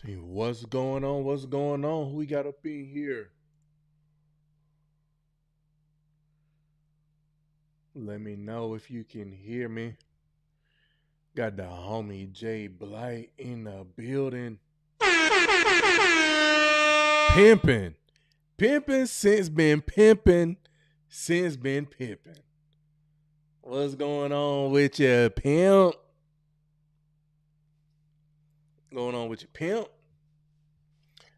See what's going on? What's going on? Who we got up in here? Let me know if you can hear me. Got the homie Jay Blight in the building. Pimping. Pimping since been pimping. Since been pimping. What's going on with your pimp? Going on with your pimp?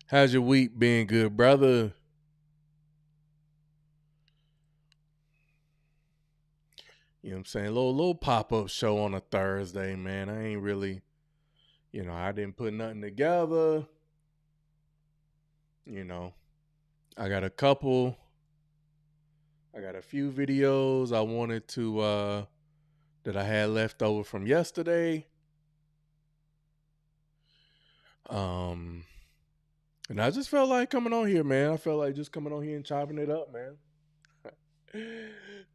How's your week been, good brother? You know what I'm saying? Little pop-up show on a Thursday, man. I ain't really, I didn't put nothing together. I got a few videos I wanted to that I had left over from yesterday. And I just felt like coming on here, man. I felt like just coming on here and chopping it up, man.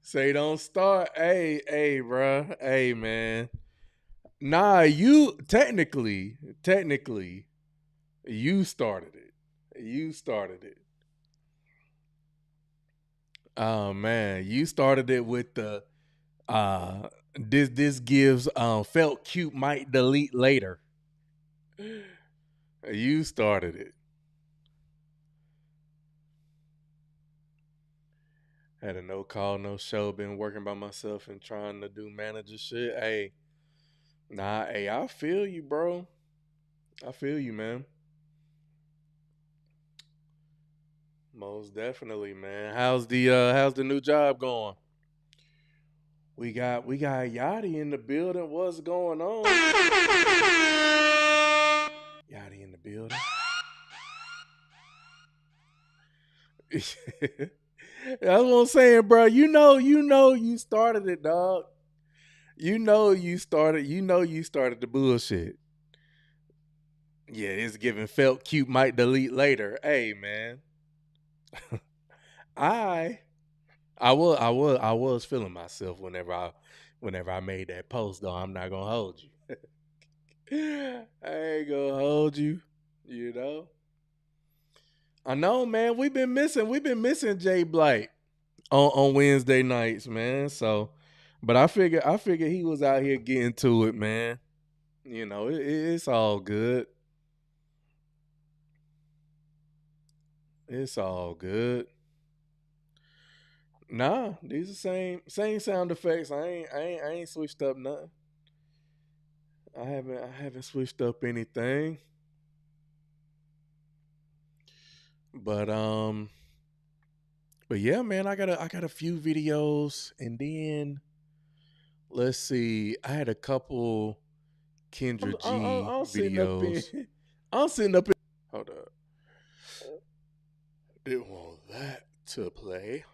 Say don't start. Hey, bro. Hey, man. Nah, you technically, you started it. You started it. Oh man, you started it with the this gives felt cute might delete later. You started it. Had a no call, no show, been working by myself and trying to do manager shit. Hey, I feel you, bro. I feel you, man. Most definitely, man. How's the new job going? We got Yachty in the building. What's going on? Yachty in the building. That's what I'm saying, bro. You started it, dog. You started the bullshit. Yeah, it's giving felt cute might delete later. Hey, man. I I was feeling myself whenever I made that post though. I'm not gonna hold you. I ain't gonna hold you, you know. I know, man. We've been missing Jay Blight on Wednesday nights, man. So, but I figure he was out here getting to it, man. It's all good. It's all good. Nah, these are same sound effects. I ain't switched up nothing. I haven't switched up anything. But but yeah, man, I got a few videos, and then let's see, I had a couple Kendra G I'm sitting up in. videos. I'm sitting up in. Hold up, didn't want that to play.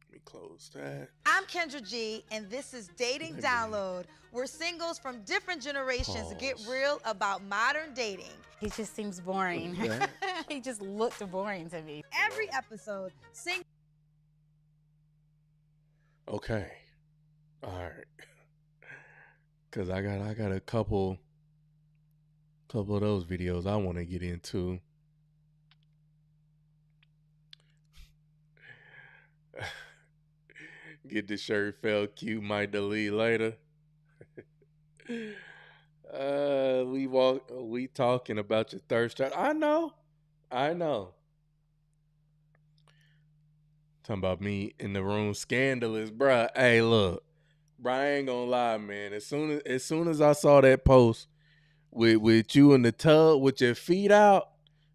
Let me close that. I'm Kendra G, and this is Dating Download, where singles from different generations get real about modern dating. He just seems boring. He just looked boring to me. Every episode, Okay. All right. Cause I got a couple of those videos I want to get into. Get the shirt felt cute, might delete later. We talking about your thirst trap. I know. Talking about me in the room, scandalous, bruh. Hey, look, bruh, I ain't gonna lie, man. As soon as I saw that post with you in the tub with your feet out,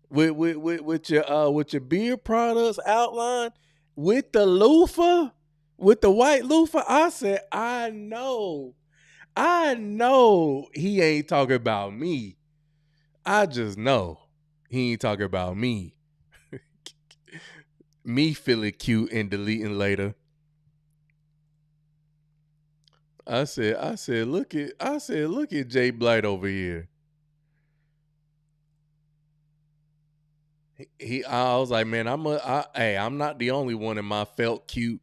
with your beard products outlined, with the loofah, with the white loofah, I said, I know he ain't talking about me. I just know he ain't talking about me. Me feeling cute and deleting later. I said, look at Jay Blight over here. I was like, man, I'm not the only one in my felt cute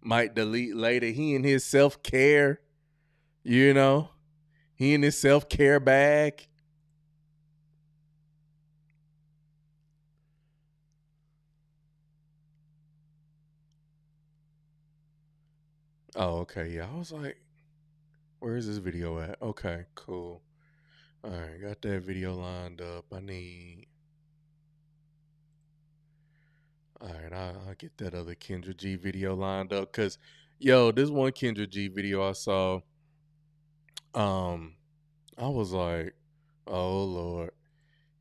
might delete later. He in his self-care, he in his self-care bag. Oh, okay, yeah. I was like, where is this video at? Okay, cool. All right, got that video lined up. All right, I'll get that other Kendra G video lined up. Cause, this one Kendra G video I saw, I was like, oh Lord,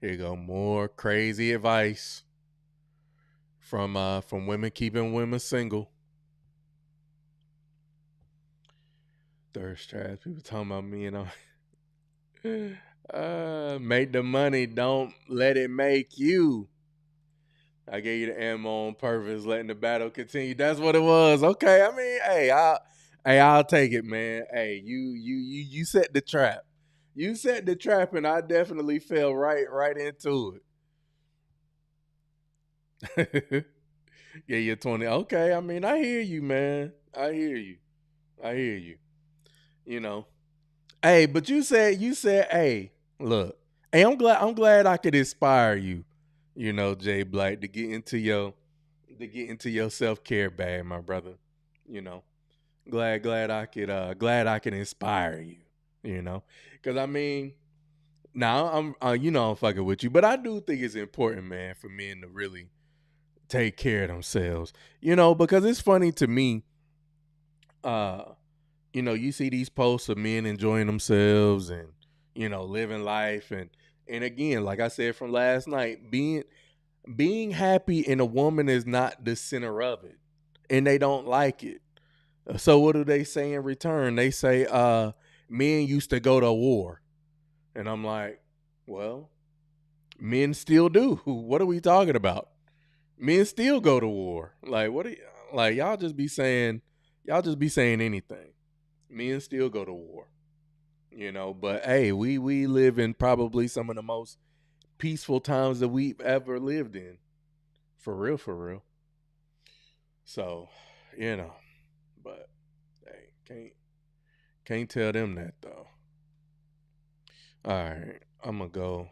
here you go, more crazy advice from women keeping women single. Thirst traps, people talking about me and make the money, don't let it make you. I gave you the ammo on purpose, letting the battle continue. That's what it was. Okay, I mean, I'll take it, man. Hey, you set the trap. You set the trap, and I definitely fell right into it. Yeah, you're 20. Okay, I mean, I hear you, man. I hear you. Hey, but you said, hey, look, hey, I'm glad I could inspire you, Jay Blight, to get into your self-care bag, my brother. Glad I could inspire you, because I mean, now I'm fucking with you, but I do think it's important, man, for men to really take care of themselves, because it's funny to me, you see these posts of men enjoying themselves and, living life. And again, like I said from last night, being happy in a woman is not the center of it. And they don't like it. So what do they say in return? They say, men used to go to war. And I'm like, well, men still do. What are we talking about? Men still go to war. Like, y'all just be saying anything. Men still go to war, but hey, we live in probably some of the most peaceful times that we've ever lived in. For real. So, but hey, can't tell them that though. All right, I'm gonna go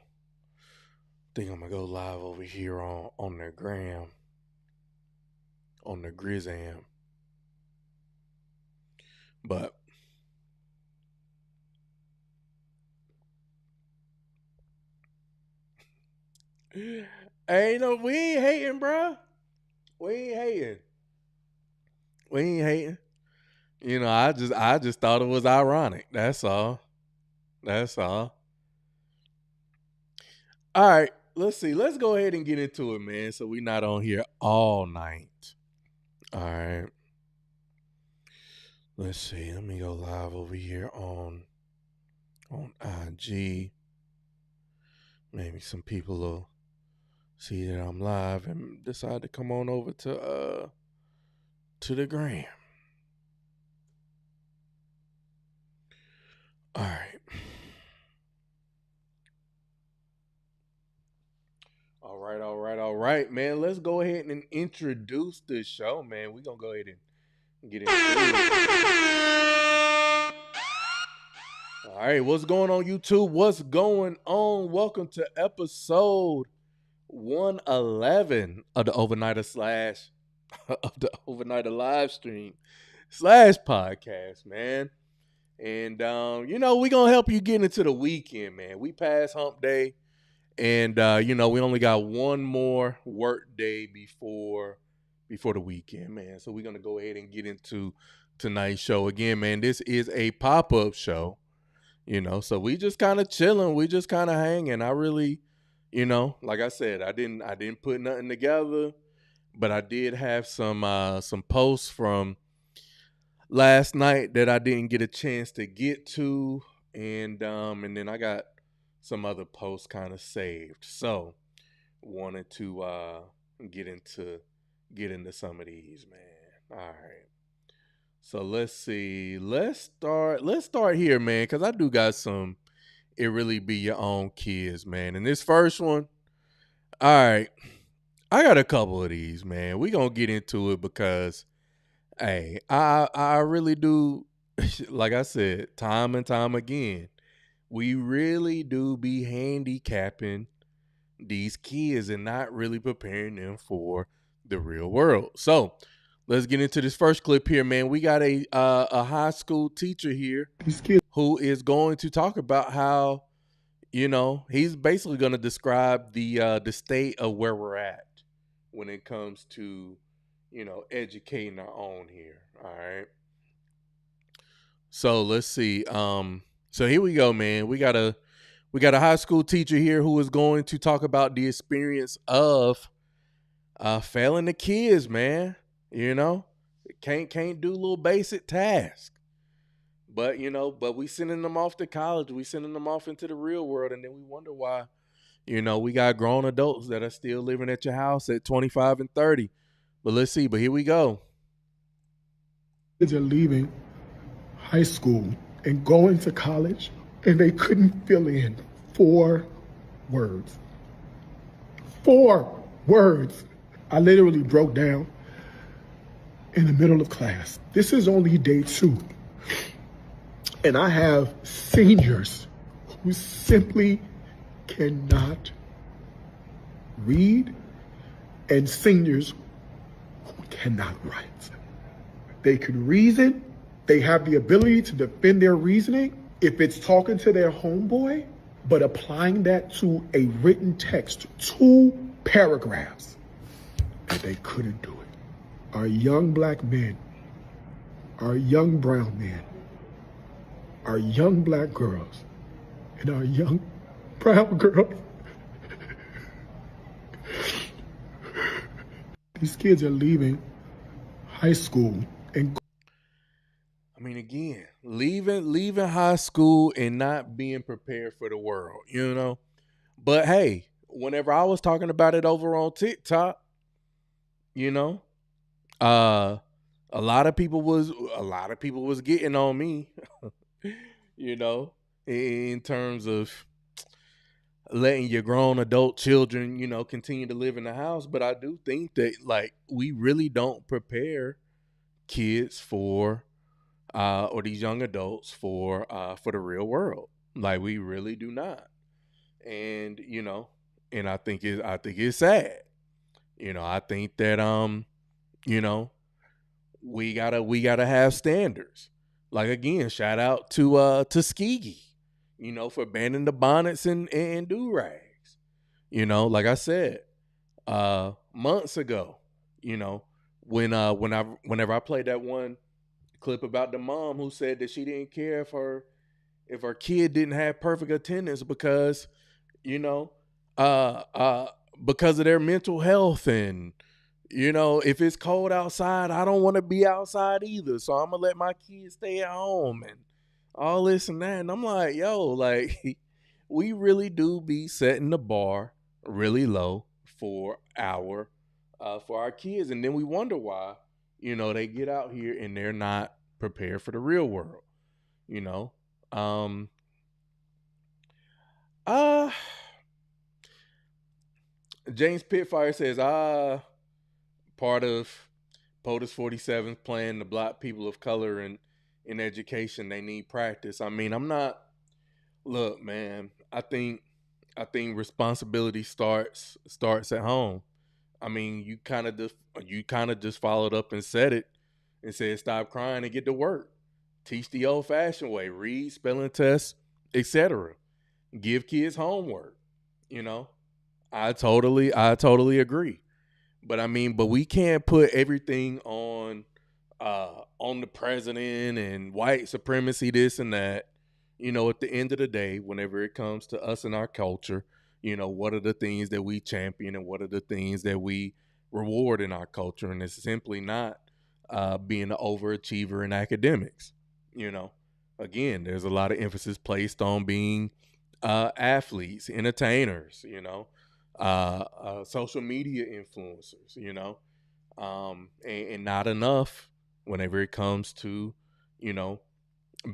live over here on the gram, on the Grizzam. But hey, no, we ain't hating, bruh. We ain't hating. I just thought it was ironic. That's all. All right, let's see. Let's go ahead and get into it, man. So we're not on here all night. All right. Let's see. Let me go live over here on IG. Maybe some people will see that I'm live and decide to come on over to to the gram. All right. All right, man. Let's go ahead and introduce the show, man. We're going to go ahead and get into it. All right, what's going on, YouTube? What's going on? Welcome to episode 111 of the Overnighter Livestream / podcast, man. And we're gonna help you get into the weekend, man. We passed hump day, and we only got one more work day before the weekend, man. So we're gonna go ahead and get into tonight's show. Again, man, this is a pop-up show. So we just kind of chilling, we just kind of hanging. I really, like I said, I didn't put nothing together, but I did have some posts from last night that I didn't get a chance to get to, and then I got some other posts kind of saved. So wanted to get into some of these, man. All right. So let's see. Let's start here, man, because I do got some It Really Be Your Own Kids, man. And this first one, all right, I got a couple of these, man. We're going to get into it because, hey, I really do, like I said, time and time again, we really do be handicapping these kids and not really preparing them for the real world. So let's get into this first clip here, man. We got a high school teacher here who is going to talk about how, he's basically going to describe the state of where we're at when it comes to, educating our own here. All right. So let's see. So here we go, man. We got a high school teacher here who is going to talk about the experience of failing the kids, man. Can't do little basic tasks. But we sending them off to college. We sending them off into the real world, and then we wonder why, we got grown adults that are still living at your house at 25 and 30. But let's see. But here we go. Kids are leaving high school and going to college, and they couldn't fill in 4 words. 4 words. I literally broke down in the middle of class. This is only day 2. And I have seniors who simply cannot read and seniors who cannot write. They can reason. They have the ability to defend their reasoning if it's talking to their homeboy, but applying that to a written text, 2 paragraphs, and they couldn't do it. Our young black men, our young brown men, our young black girls, and our young brown girls. These kids are leaving high school and again, leaving high school and not being prepared for the world, But hey, whenever I was talking about it over on TikTok, a lot of people was getting on me, in terms of letting your grown adult children, continue to live in the house. But I do think that we really don't prepare kids for or these young adults for the real world. We really do not. And and I think it's sad. I think that we gotta have standards. Again, shout out to Tuskegee, for banning the bonnets and do-rags. Like I said, months ago, whenever I played that one clip about the mom who said that she didn't care if her kid didn't have perfect attendance because because of their mental health, and if it's cold outside, I don't want to be outside either, so I'm gonna let my kids stay at home and all this and that. And I'm like, yo, we really do be setting the bar really low for our kids, and then we wonder why you know, they get out here and they're not prepared for the real world, you know. James Pitfire says, part of POTUS 47's plan to block people of color in education. They need practice. I mean, look, man, I think responsibility starts at home. I mean, you kind of just followed up and said it and said, stop crying and get to work. Teach the old fashioned way, read, spelling tests, etc. Give kids homework. You know, I totally agree. But we can't put everything on the president and white supremacy, this and that. You know, at the end of the day, whenever it comes to us and our culture, you know, what are the things that we champion and what are the things that we reward in our culture? And it's simply not being an overachiever in academics. You know, again, there's a lot of emphasis placed on being athletes, entertainers, you know, social media influencers, you know, and not enough whenever it comes to, you know,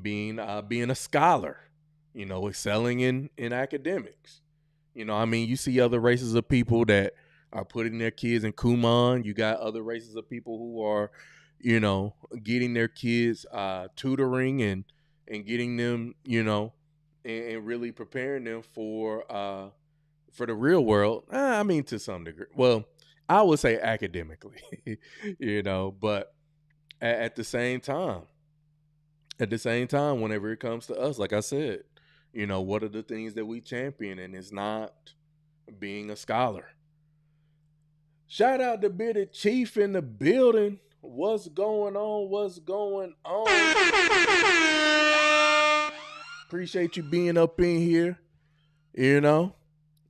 being a scholar, you know, excelling in academics. You know, I mean, you see other races of people that are putting their kids in Kumon. You got other races of people who are, you know, getting their kids tutoring and getting them, you know, and really preparing them for the real world. I mean, to some degree. Well, I would say academically, you know, but at the same time, whenever it comes to us, like I said, you know, what are the things that we champion? And it's not being a scholar. Shout out to Bearded Chief in the building. What's going on? Appreciate you being up in here. You know?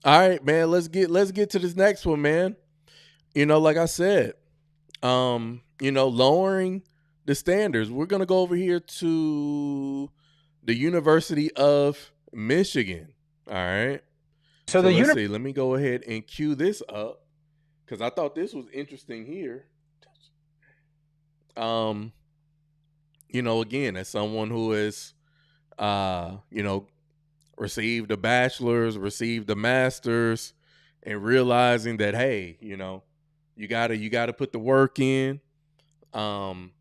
All right, man, let's get to this next one, man. You know, like I said, you know, lowering the standards. We're going to go over here to the University of Michigan. All right. So let's see. Let me go ahead and cue this up because I thought this was interesting here. You know, again, as someone who is, you know, received a bachelor's, received a master's, and realizing that, hey, you know, you gotta put the work in, and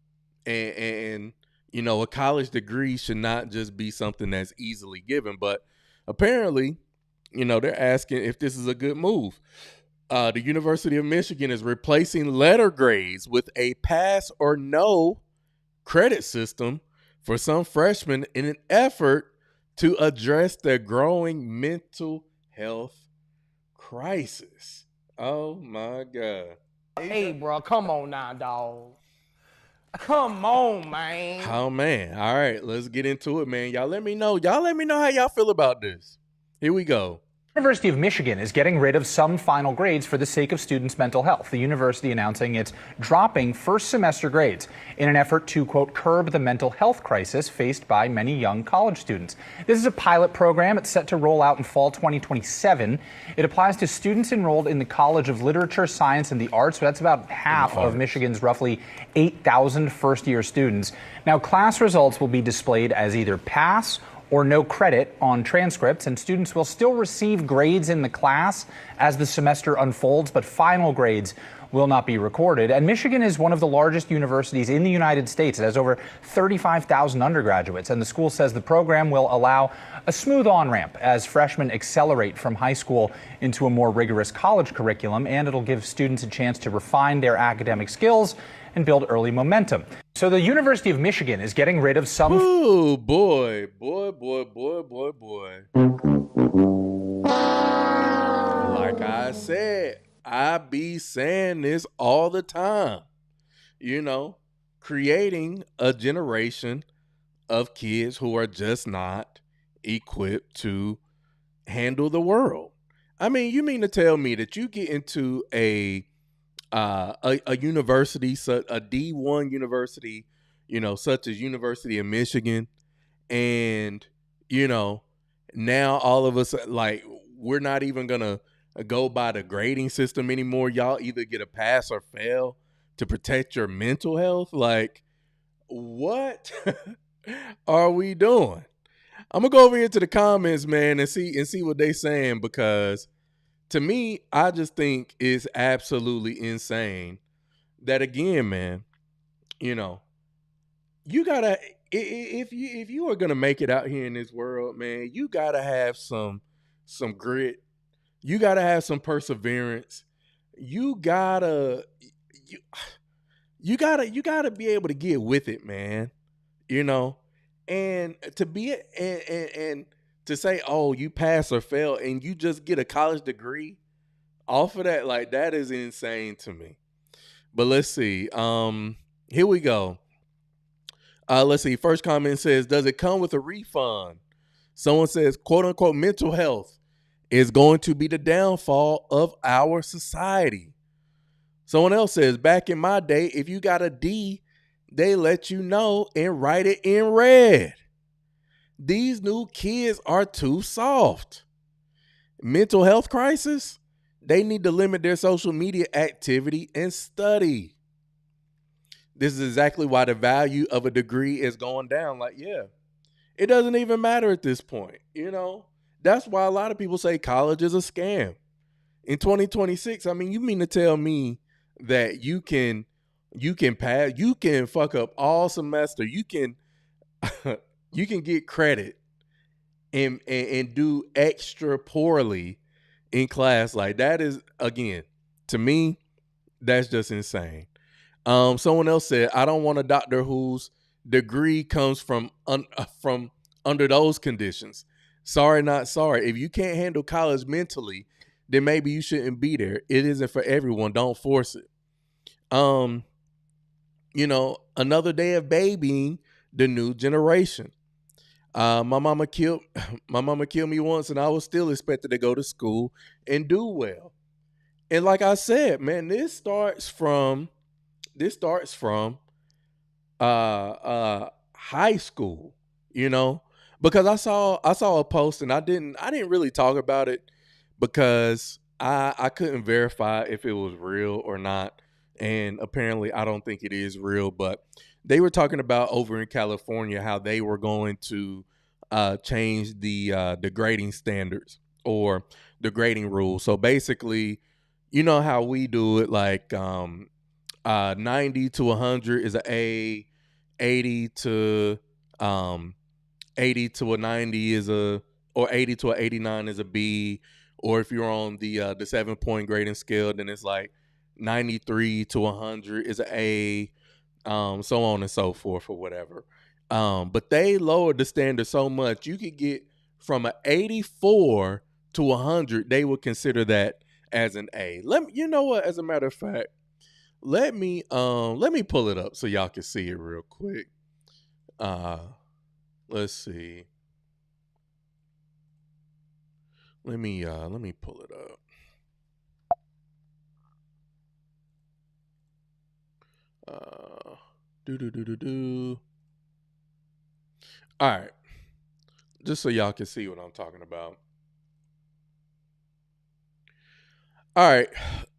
you know, a college degree should not just be something that's easily given. But apparently, you know, they're asking if this is a good move. The University of Michigan is replacing letter grades with a pass or no credit system for some freshmen in an effort to address their growing mental health crisis. Oh my God. Hey, bro, come on now, dog. Come on, man. Oh, man. All right, let's get into it, man. Y'all let me know how y'all feel about this. Here we go. The University of Michigan is getting rid of some final grades for the sake of students' mental health. The university announcing it's dropping first semester grades in an effort to, quote, curb the mental health crisis faced by many young college students. This is a pilot program. It's set to roll out in fall 2027. It applies to students enrolled in the College of Literature, Science, and the Arts. So that's about half of Michigan's roughly 8,000 first-year students. Now, class results will be displayed as either pass or no credit on transcripts, and students will still receive grades in the class as the semester unfolds, but final grades will not be recorded. And Michigan is one of the largest universities in the United States. It has over 35,000 undergraduates, and the school says the program will allow a smooth on-ramp as freshmen accelerate from high school into a more rigorous college curriculum, and it'll give students a chance to refine their academic skills and build early momentum. So the University of Michigan is getting rid of some... Ooh, boy. Like I said, I be saying this all the time. You know, creating a generation of kids who are just not equipped to handle the world. I mean, you mean to tell me that you get into a university, a D1 university, you know, such as University of Michigan, and, you know, now all of us, like, we're not even gonna go by the grading system anymore. Y'all either get a pass or fail to protect your mental health? Like, what are we doing? I'm gonna go over here to the comments, man, and see what they saying, because to me, I just think it's absolutely insane that, again, man, you know, you gotta, if you are gonna make it out here in this world, man, you gotta have some grit. You gotta have some perseverance. You gotta you gotta be able to get with it, man. You know, and to be and to say, oh, you pass or fail, and you just get a college degree off of that, like, that is insane to me. But let's see. Here we go. Let's see. First comment says, does it come with a refund? Someone says, quote unquote, mental health is going to be the downfall of our society. Someone else says, back in my day, if you got a D, they let you know and write it in red. These new kids are too soft. Mental health crisis? They need to limit their social media activity and study. This is exactly why the value of a degree is going down. Like, yeah, it doesn't even matter at this point. You know, that's why a lot of people say college is a scam. In 2026, I mean, you mean to tell me that you can pass, you can fuck up all semester, you can you can get credit and do extra poorly in class? Like, that is, again, to me, that's just insane. Someone else said, I don't want a doctor whose degree comes from under those conditions. Sorry, not sorry. If you can't handle college mentally, then maybe you shouldn't be there. It isn't for everyone. Don't force it. You know, another day of babying the new generation. My mama killed me once, and I was still expected to go to school and do well. And like I said, man, this starts from high school, you know, because I saw a post, and I didn't really talk about it because I couldn't verify if it was real or not. And apparently I don't think it is real, but they were talking about over in California how they were going to change the grading standards or the grading rules. So basically, you know how we do it, like 90 to 100 is an A, 80 to 80 to a 90 is a, or 80 to an 89 is a B, or if you're on the 7-point grading scale, then it's like 93 to 100 is an A, so on and so forth, or whatever. But they lowered the standard so much, you could get from an 84 to 100. They would consider that as an A. You know what? As a matter of fact, let me pull it up so y'all can see it real quick. Let's see. Let me pull it up. All right. Just so y'all can see what I'm talking about. All right.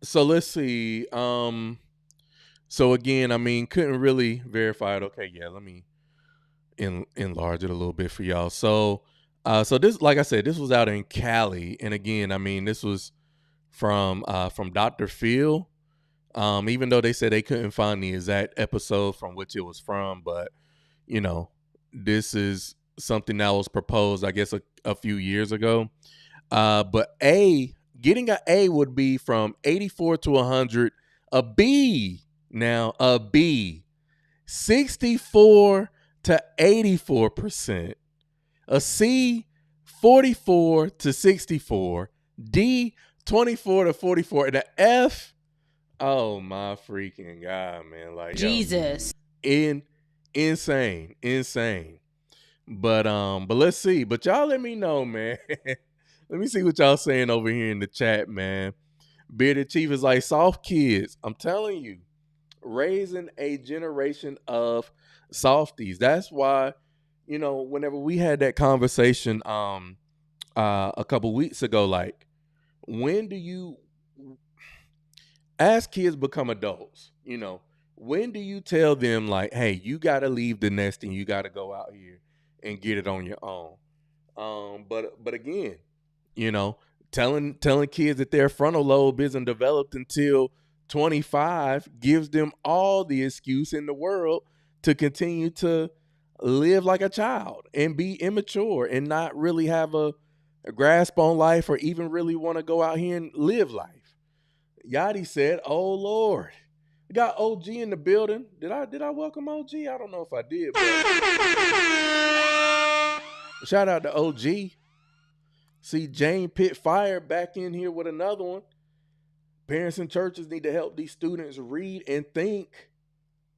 So let's see. So again, I mean, couldn't really verify it. Okay, yeah, let me enlarge it a little bit for y'all. So this, like I said, this was out in Cali, and again, I mean, this was from Dr. Phil. Even though they said they couldn't find the exact episode from which it was from, but you know, this is something that was proposed, I guess, a few years ago. But getting an A would be from 84 to 100. A B, now a B, 64 to 84%. A C, 44 to 64. D, 24 to 44. And an F, oh my freaking God, man. Like, Jesus. Insane. But let's see. But y'all let me know, man. Let me see what y'all saying over here in the chat, man. Bearded Chief is like, soft kids. I'm telling you, raising a generation of softies. That's why, you know, whenever we had that conversation a couple weeks ago, like, when do you, as kids become adults, you know, When do you tell them, like, hey, you got to leave the nest and you got to go out here and get it on your own? But again, you know, telling kids that their frontal lobe isn't developed until 25 gives them all the excuse in the world to continue to live like a child and be immature and not really have a grasp on life or even really want to go out here and live life. Yachty said, "Oh Lord." We got OG in the building. Did I welcome OG? I don't know if I did. But shout out to OG. See Jane Pitt Fire back in here with another one. Parents and churches need to help these students read and think.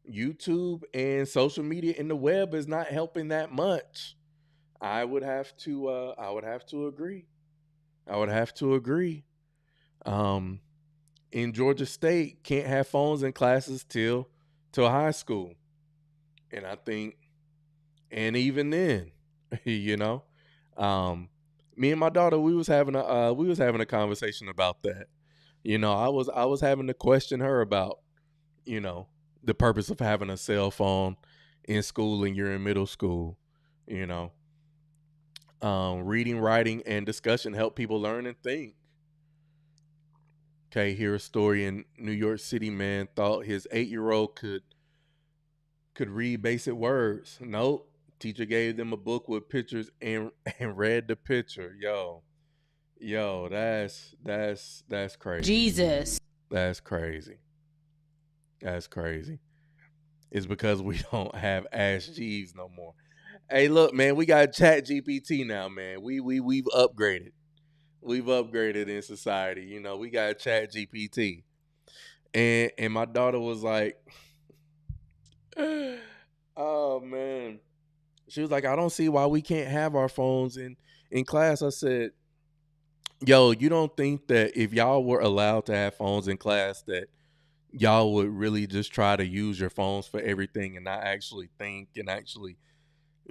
YouTube and social media and the web is not helping that much. I would have to agree. In Georgia State, can't have phones in classes till high school. And I think, and even then, you know, me and my daughter, we was having a conversation about that. You know, I was having to question her about, you know, the purpose of having a cell phone in school and you're in middle school. You know, reading, writing, and discussion help people learn and think. Okay, here a story in New York City. Man thought his 8-year-old could read basic words. Nope. Teacher gave them a book with pictures and read the picture. Yo, that's crazy. Jesus. That's crazy. It's because we don't have Ask Jeeves no more. Hey, look, man, we got Chat GPT now, man. We've upgraded. We've upgraded in society. You know, we got Chat GPT. And my daughter was like, oh, man. She was like, I don't see why we can't have our phones in class. I said, yo, you don't think that if y'all were allowed to have phones in class that y'all would really just try to use your phones for everything and not actually think and actually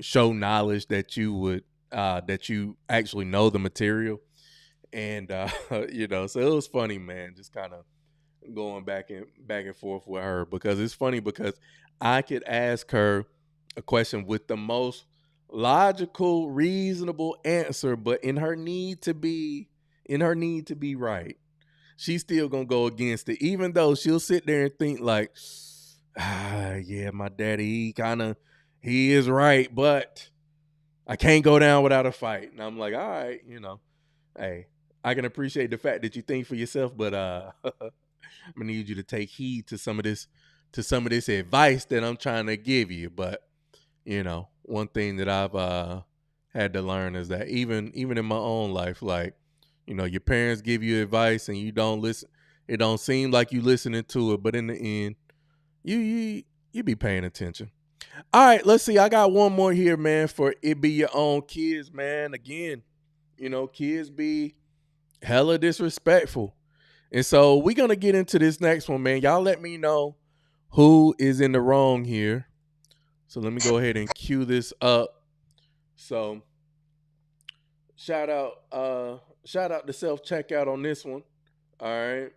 show knowledge that you would, that you actually know the material? And, you know, so it was funny, man, just kind of going back and forth with her, because it's funny because I could ask her a question with the most logical, reasonable answer, but in her need to be right, she's still gonna go against it, even though she'll sit there and think like, yeah, my daddy, he is right, but I can't go down without a fight. And I'm like, all right, you know, hey, I can appreciate the fact that you think for yourself, but I'm gonna need you to take heed to some of this advice that I'm trying to give you. But you know, one thing that I've had to learn is that even in my own life, like, you know, your parents give you advice and you don't listen. It don't seem like you listening to it, but in the end, you be paying attention. All right, let's see. I got one more here, man, for it be your own kids, man. Again, you know, kids be hella disrespectful. And so we're going to get into this next one, man. Y'all let me know who is in the wrong here. So let me go ahead and cue this up. So shout out to self-checkout on this one. All right.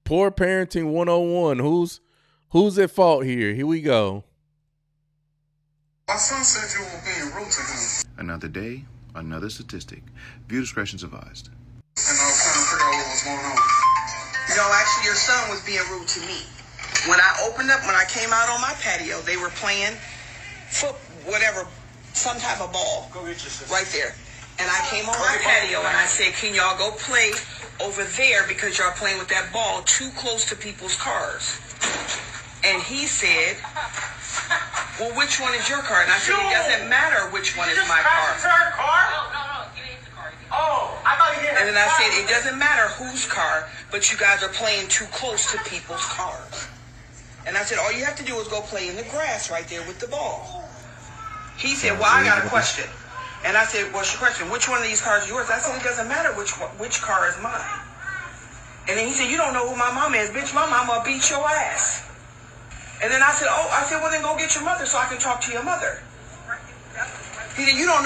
Poor Parenting 101. Who's at fault here? Here we go. My son said you were being rude to him. Another day, another statistic. View discretion advised. And I was trying to figure out what was going on. No, actually, your son was being rude to me. When I came out on my patio, they were playing some type of ball. Go get your sister. Right there. And I came on my patio and I said, can y'all go play over there because y'all playing with that ball too close to people's cars? And he said, well, which one is your car? And I said, it doesn't matter which one is my car. Her car? No, you ain't the car. Oh, I thought you did. And then I said, it doesn't matter whose car, but you guys are playing too close to people's cars. And I said, all you have to do is go play in the grass right there with the ball. He said, well, I got a question. And I said, what's your question? Which one of these cars is yours? I said, it doesn't matter which car is mine. And then he said, you don't know who my mama is. Bitch, my mama will beat your ass. And then I said, well, then go get your mother so I can talk to your mother. He said, you don't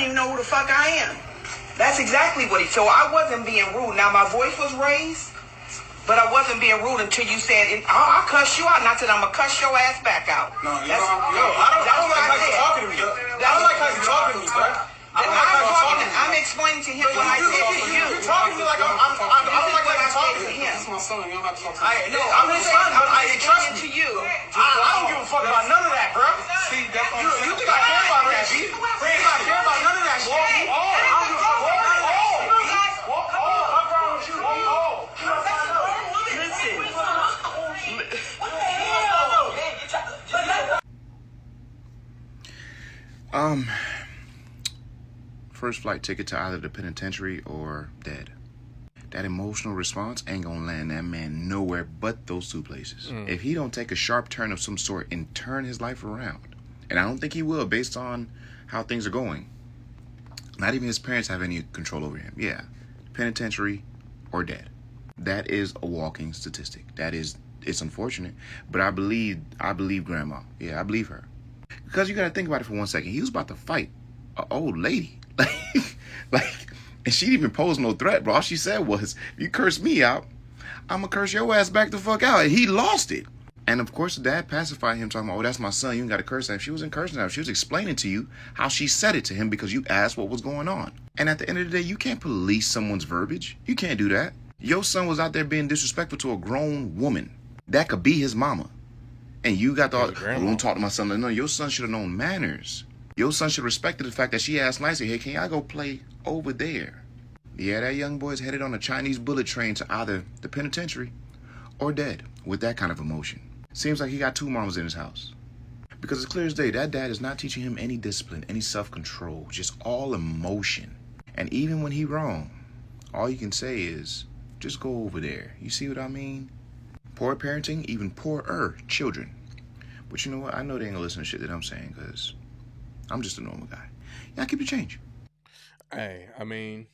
even know who the fuck I am. That's exactly what so I wasn't being rude. Now, my voice was raised, But I wasn't being rude until you said, I'll cuss you out. Not that I'm going to cuss your ass back out. No, I don't like how you talking to me. I don't like how you talking to me, bro. I'm explaining to him what I said to you. You're talking to me like I don't like how you talking to him. That's my son. You don't have to talk to me. I'm his son. I trust to you. I don't give a fuck about none of that, bro. See, you think I care about that shit? You think I care about none of that shit? I don't give a fuck about none of that shit. I'm wrong with you. First flight ticket to either the penitentiary or dead. That emotional response ain't gonna land that man nowhere but those two places. If he don't take a sharp turn of some sort and turn his life around, and I don't think he will based on how things are going, not even his parents have any control over him. Yeah, penitentiary or dead. That is a walking statistic. It's unfortunate, but I believe grandma. Yeah, I believe her. Because you gotta think about it for 1 second. He was about to fight an old lady. And she didn't even pose no threat, bro. All she said was, if you curse me out, I'm gonna curse your ass back the fuck out. And he lost it. And of course, the dad pacified him, talking about, oh, that's my son. You ain't gotta curse at him. She wasn't cursing at him. She was explaining to you how she said it to him because you asked what was going on. And at the end of the day, you can't police someone's verbiage. You can't do that. Your son was out there being disrespectful to a grown woman. That could be his mama. And you got the, I don't talk to my son. No, your son should have known manners. Your son should have respected the fact that she asked nicely, hey, can I go play over there? Yeah, that young boy's headed on a Chinese bullet train to either the penitentiary or dead with that kind of emotion. Seems like he got two mamas in his house. Because it's clear as day, that dad is not teaching him any discipline, any self-control, just all emotion. And even when he wrong, all you can say is, just go over there. You see what I mean? Poor parenting, even poorer children. But you know what? I know they ain't gonna listen to shit that I'm saying because I'm just a normal guy. Yeah, keep your change. Hey, I mean,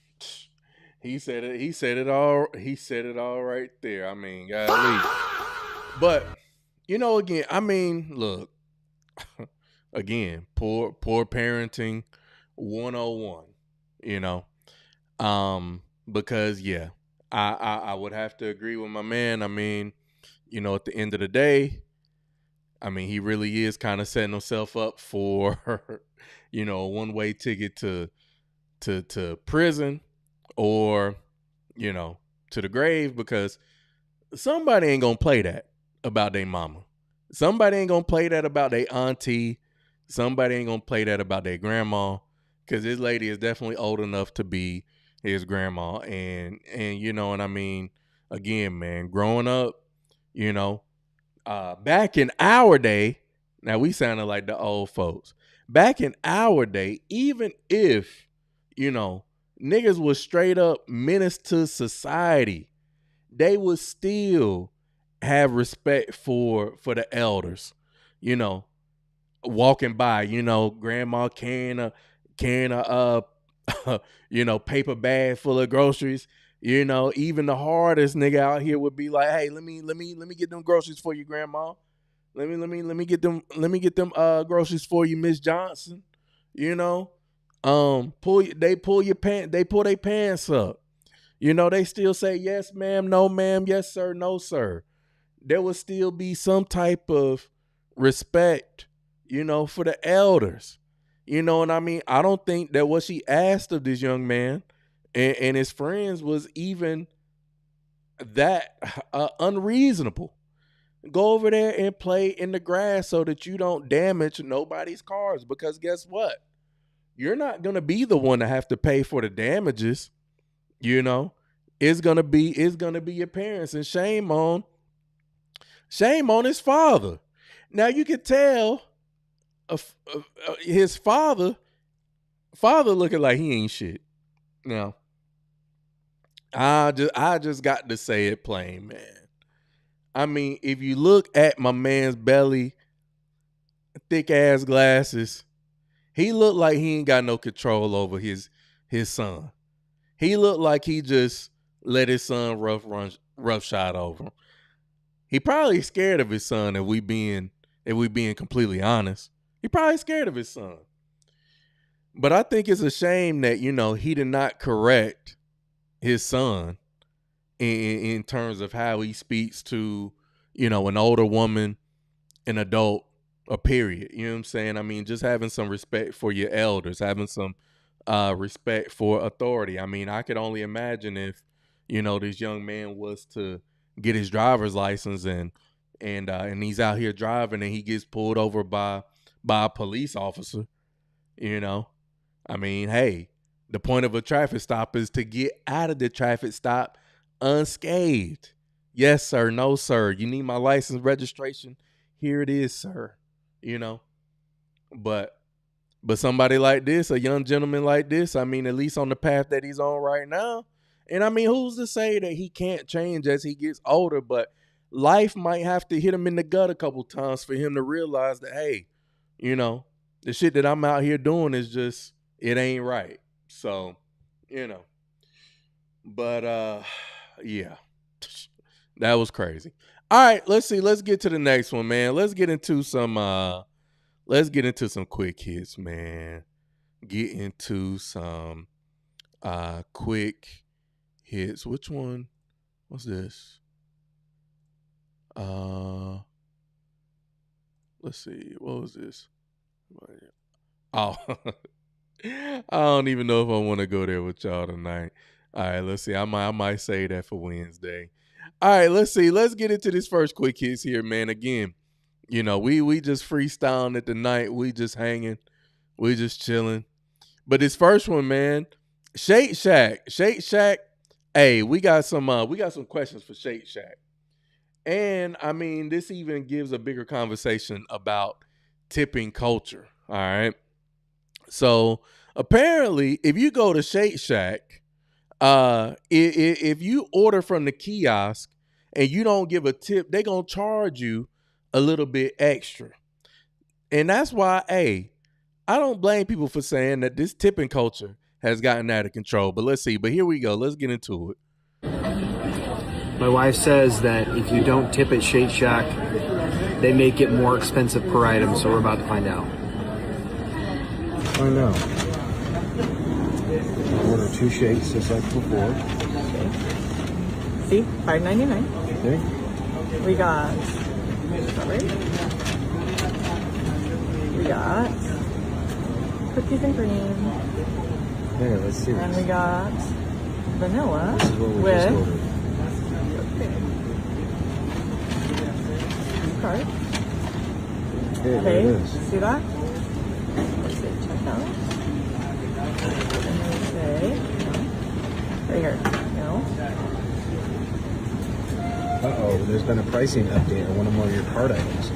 he said it. He said it all. He said it all right there. I mean, golly. But you know, again, I mean, look, again, poor parenting 101. You know, because yeah, I would have to agree with my man. I mean, you know, at the end of the day, I mean, he really is kind of setting himself up for, you know, a one-way ticket to prison or, you know, to the grave, because somebody ain't gonna play that about their mama. Somebody ain't gonna play that about their auntie. Somebody ain't gonna play that about their grandma, because this lady is definitely old enough to be his grandma. And you know, and I mean, again, man, growing up, you know, back in our day, now we sounded like the old folks. Back in our day, even if, you know, niggas was straight up menace to society, they would still have respect for the elders, you know, walking by, you know, grandma carrying a you know, paper bag full of groceries. You know, even the hardest nigga out here would be like, "Hey, let me get them groceries for you, grandma. Let me get them groceries for you, Miss Johnson." You know, they pull their pants up. You know, they still say yes, ma'am, no, ma'am, yes, sir, no, sir. There would still be some type of respect, you know, for the elders. You know what I mean? I don't think that what she asked of this young man and his friends was even that unreasonable. Go over there and play in the grass so that you don't damage nobody's cars, because guess what? You're not going to be the one to have to pay for the damages. You know, it's going to be your parents, and shame on his father. Now you could tell his father looking like he ain't shit. Now, I just got to say it plain, man. I mean, if you look at my man's belly, thick ass glasses, he looked like he ain't got no control over his son. He looked like he just let his son rough shot over him. He probably scared of his son, if we being completely honest. He probably scared of his son. But I think it's a shame that, you know, he did not correct his son in terms of how he speaks to, you know, an older woman, an adult, a period. You know what I'm saying? I mean, just having some respect for your elders, having some respect for authority. I mean, I could only imagine if, you know, this young man was to get his driver's license and he's out here driving and he gets pulled over by a police officer. You know, I mean, hey, the point of a traffic stop is to get out of the traffic stop unscathed. Yes, sir. No, sir. You need my license, registration. Here it is, sir. You know, but somebody like this, a young gentleman like this, I mean, at least on the path that he's on right now. And I mean, who's to say that he can't change as he gets older? But life might have to hit him in the gut a couple times for him to realize that, hey, you know, the shit that I'm out here doing is just, it ain't right. So, you know, but yeah, that was crazy. All right, let's see. Let's get to the next one, man. Let's get into some quick hits, man. Get into some quick hits. Which one? What's this? Let's see. What was this? Oh, I don't even know if I want to go there with y'all tonight. All right, let's see. I might say that for Wednesday. All right, let's see. Let's get into this first quick hits here, man. Again, you know, we just freestyling at the night. We just hanging. We just chilling. But this first one, man, Shake Shack. Hey, we got some questions for Shake Shack. And I mean, this even gives a bigger conversation about tipping culture. All right. So apparently, if you go to Shake Shack, if you order from the kiosk and you don't give a tip, they're gonna charge you a little bit extra. And that's why, hey, I don't blame people for saying that this tipping culture has gotten out of control. But let's see. But here we go. Let's get into it. My wife says that if you don't tip at Shake Shack, they make it more expensive per item, so we're about to find out. I know. Order 2 shakes just like before. See, $5.99. Okay. We got strawberry. We got cookies and cream. Yeah, let's see. And we got vanilla This is what we with just ordered. card. Okay, there Okay, it is. see that? Let's say check out. And then say, no. Right here, no. Uh-oh, there's been a pricing update on one of your card items.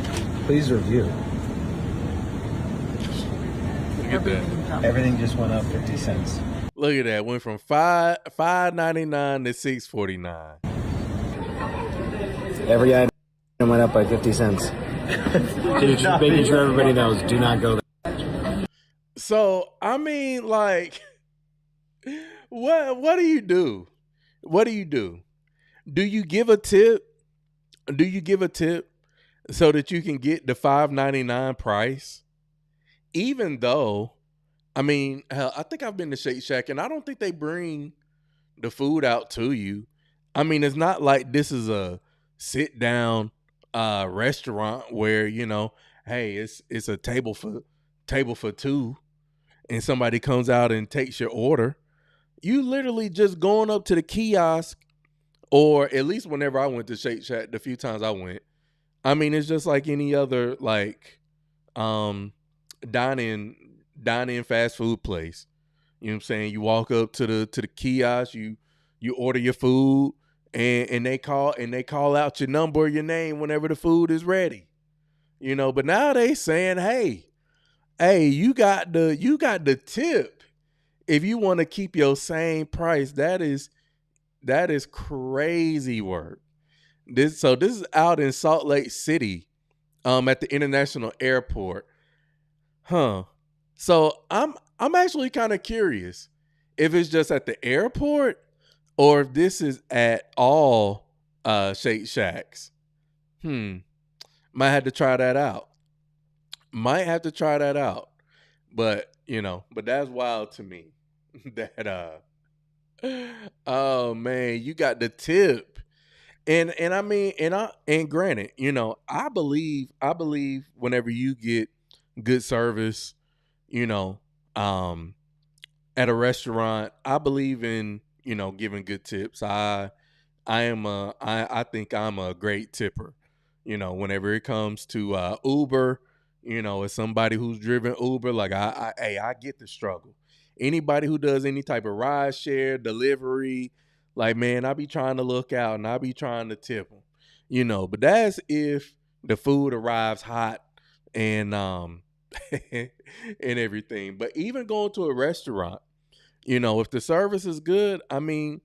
Please review. Everything just went up 50 cents. Look at that. Went from $5.99 to $6.49. Every item went up by 50 cents. Making sure everybody knows, do not go there. So, I mean, like, what do you do? What do you do? Do you give a tip? Do you give a tip so that you can get the $5.99 price? Even though, I mean, hell, I think I've been to Shake Shack and I don't think they bring the food out to you. I mean, it's not like this is a sit down restaurant where, you know, hey, it's a table for 2 and somebody comes out and takes your order. You literally just going up to the kiosk, or at least whenever I went to Shake Shack, the few times I went, I mean, it's just like any other like dine-in fast food place. You know what I'm saying? You walk up to the kiosk, you order your food, and they call out your number or your name whenever the food is ready. You know, but now they saying, hey, you got the tip if you want to keep your same price. That is crazy work. This is out in Salt Lake City, at the International Airport. Huh. So I'm actually kind of curious if it's just at the airport or if this is at all Shake Shacks. Might have to try that out. But, you know, but that's wild to me that Oh man, you got the tip. And I mean, and granted, I believe whenever you get good service, you know, um at a restaurant, I believe in, giving good tips. I think I'm a great tipper. Whenever it comes to Uber, as somebody who's driven Uber, like I get the struggle. Anybody who does any type of ride share, delivery, like man, I be trying to look out and I be trying to tip them. But that's if the food arrives hot and and everything. But even going to a restaurant, if the service is good, I mean,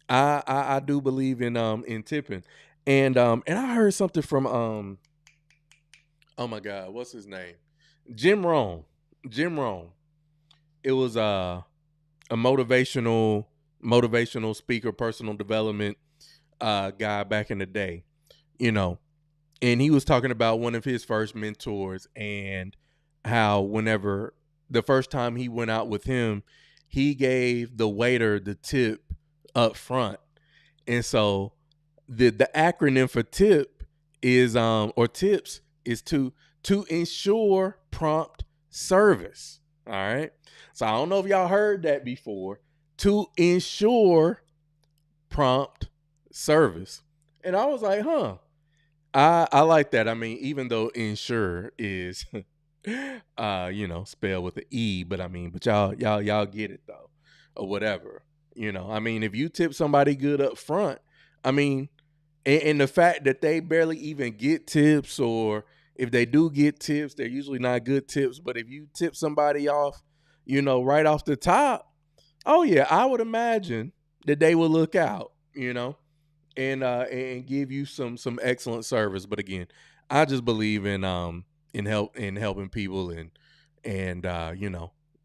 I do believe in tipping. And I heard something from oh my God, what's his name? Jim Rohn. Jim Rohn. It was a motivational speaker, personal development guy back in the day, and he was talking about one of his first mentors and how whenever the first time he went out with him, he gave the waiter the tip up front. And so the acronym for tip is or tips is to ensure prompt service. All right. So I don't know if y'all heard that before. To ensure prompt service. And I was like, huh. I like that. I mean, even though ensure is spelled with an E, but y'all get it though. Or whatever. I mean, if you tip somebody good up front, I mean, and the fact that they barely even get tips, or if they do get tips, they're usually not good tips. But if you tip somebody off, right off the top, oh yeah, I would imagine that they will look out, and give you some excellent service. But again, I just believe in helping people and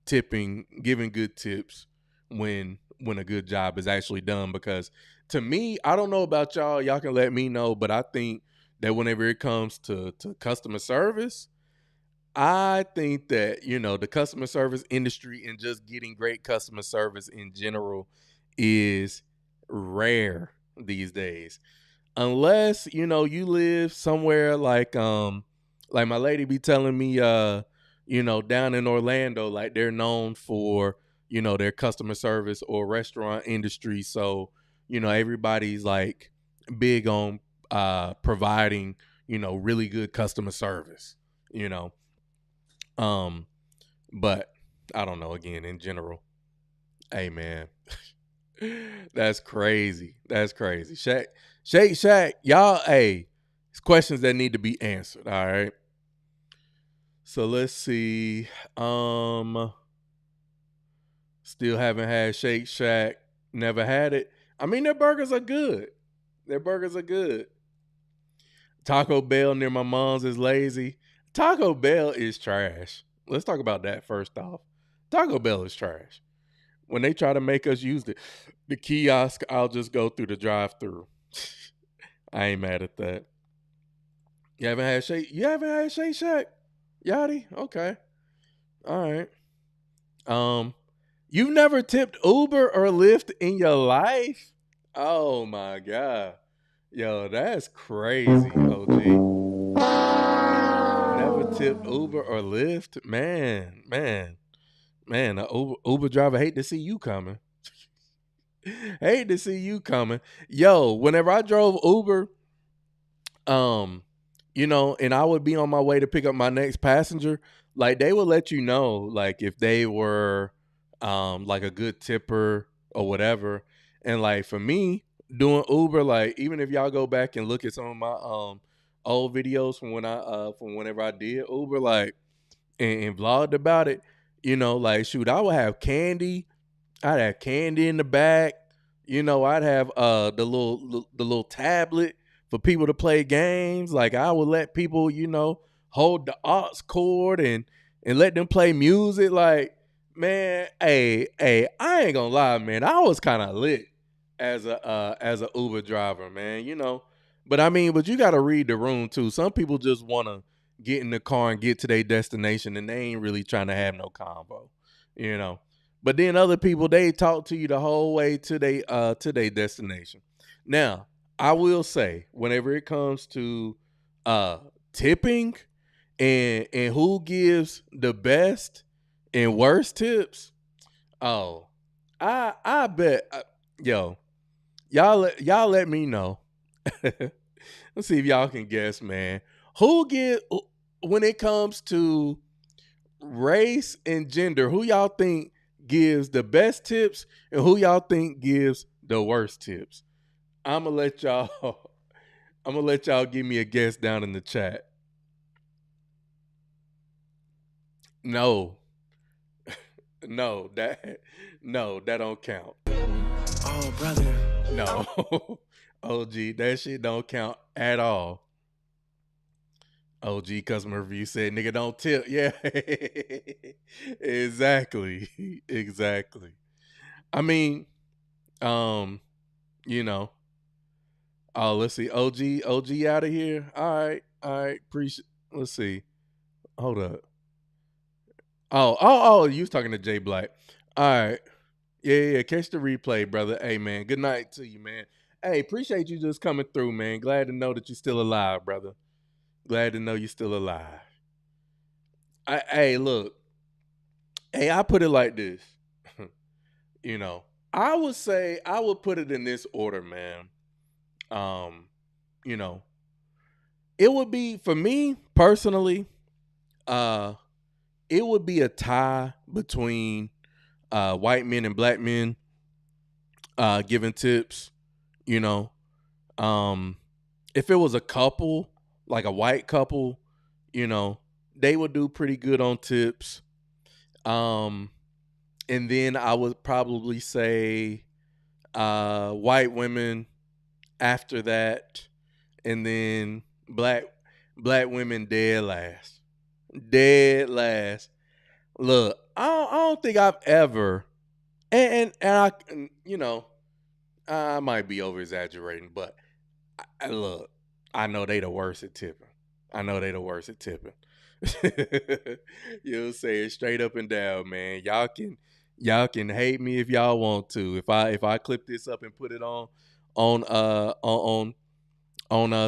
tipping, giving good tips when a good job is actually done. Because to me, I don't know about y'all can let me know, but I think that whenever it comes to customer service, I think that, the customer service industry and just getting great customer service in general is rare these days. Unless, you live somewhere like my lady be telling me, down in Orlando, like they're known for, their customer service or restaurant industry. So, everybody's like big on providing, really good customer service, but I don't know, again, in general, hey man, that's crazy. That's crazy. Shake Shack, y'all, hey, it's questions that need to be answered. All right. So let's see. Still haven't had Shake Shack. Never had it. I mean, their burgers are good. Taco Bell near my mom's is lazy. Taco Bell is trash. Let's talk about that first off. Taco Bell is trash. When they try to make us use the kiosk, I'll just go through the drive-thru. I ain't mad at that. You haven't had Shake Shack? Yachty? Okay. All right. You've never tipped Uber or Lyft in your life? Oh my God. Yo, that's crazy, OG. Never tipped Uber or Lyft? Man, an Uber driver hate to see you coming. Yo, whenever I drove Uber, and I would be on my way to pick up my next passenger, like they would let you know, like if they were like a good tipper or whatever. And like for me, doing Uber, like even if y'all go back and look at some of my old videos from whenever I did Uber, like and vlogged about it, like shoot, I would have candy. I'd have candy in the back. I'd have the little tablet for people to play games. Like I would let people, hold the aux cord and let them play music. Like, man, hey, I ain't gonna lie, man. I was kind of lit as a Uber driver, man. But you gotta read the room too. Some people just wanna get in the car and get to their destination, and they ain't really trying to have no convo, But then other people, they talk to you the whole way to their destination. Now, I will say, whenever it comes to tipping and who gives the best and worst tips, I bet y'all let me know. Let's see if y'all can guess, man. When it comes to race and gender, who y'all think gives the best tips and who y'all think gives the worst tips? I'm gonna let y'all give me a guess down in the chat. No, that don't count. Oh, brother. No. OG, that shit don't count at all. OG customer review said, nigga, don't tip. Yeah. Exactly. I mean, you know. Oh, let's see. OG out of here. All right. Let's see. Hold up. Oh, you was talking to Jay Black. All right. Yeah. Catch the replay, brother. Hey, man. Good night to you, man. Hey, appreciate you just coming through, man. Glad to know that you're still alive, brother. Glad to know you're still alive. Hey, look. Hey, I put it like this. You know, I would say I would put it in this order, man. You know, it would be, for me personally, it would be a tie between white men and black men giving tips. You know, if it was a couple, like a white couple, you know, they would do pretty good on tips. And then I would probably say white women after that, and then black women dead last. Look, I don't think I've ever, and I, you know, I might be over exaggerating, but look, I know they the worst at tipping. You know what I'm saying? Straight up and down, man. Y'all can hate me if y'all want to. If I clip this up and put it on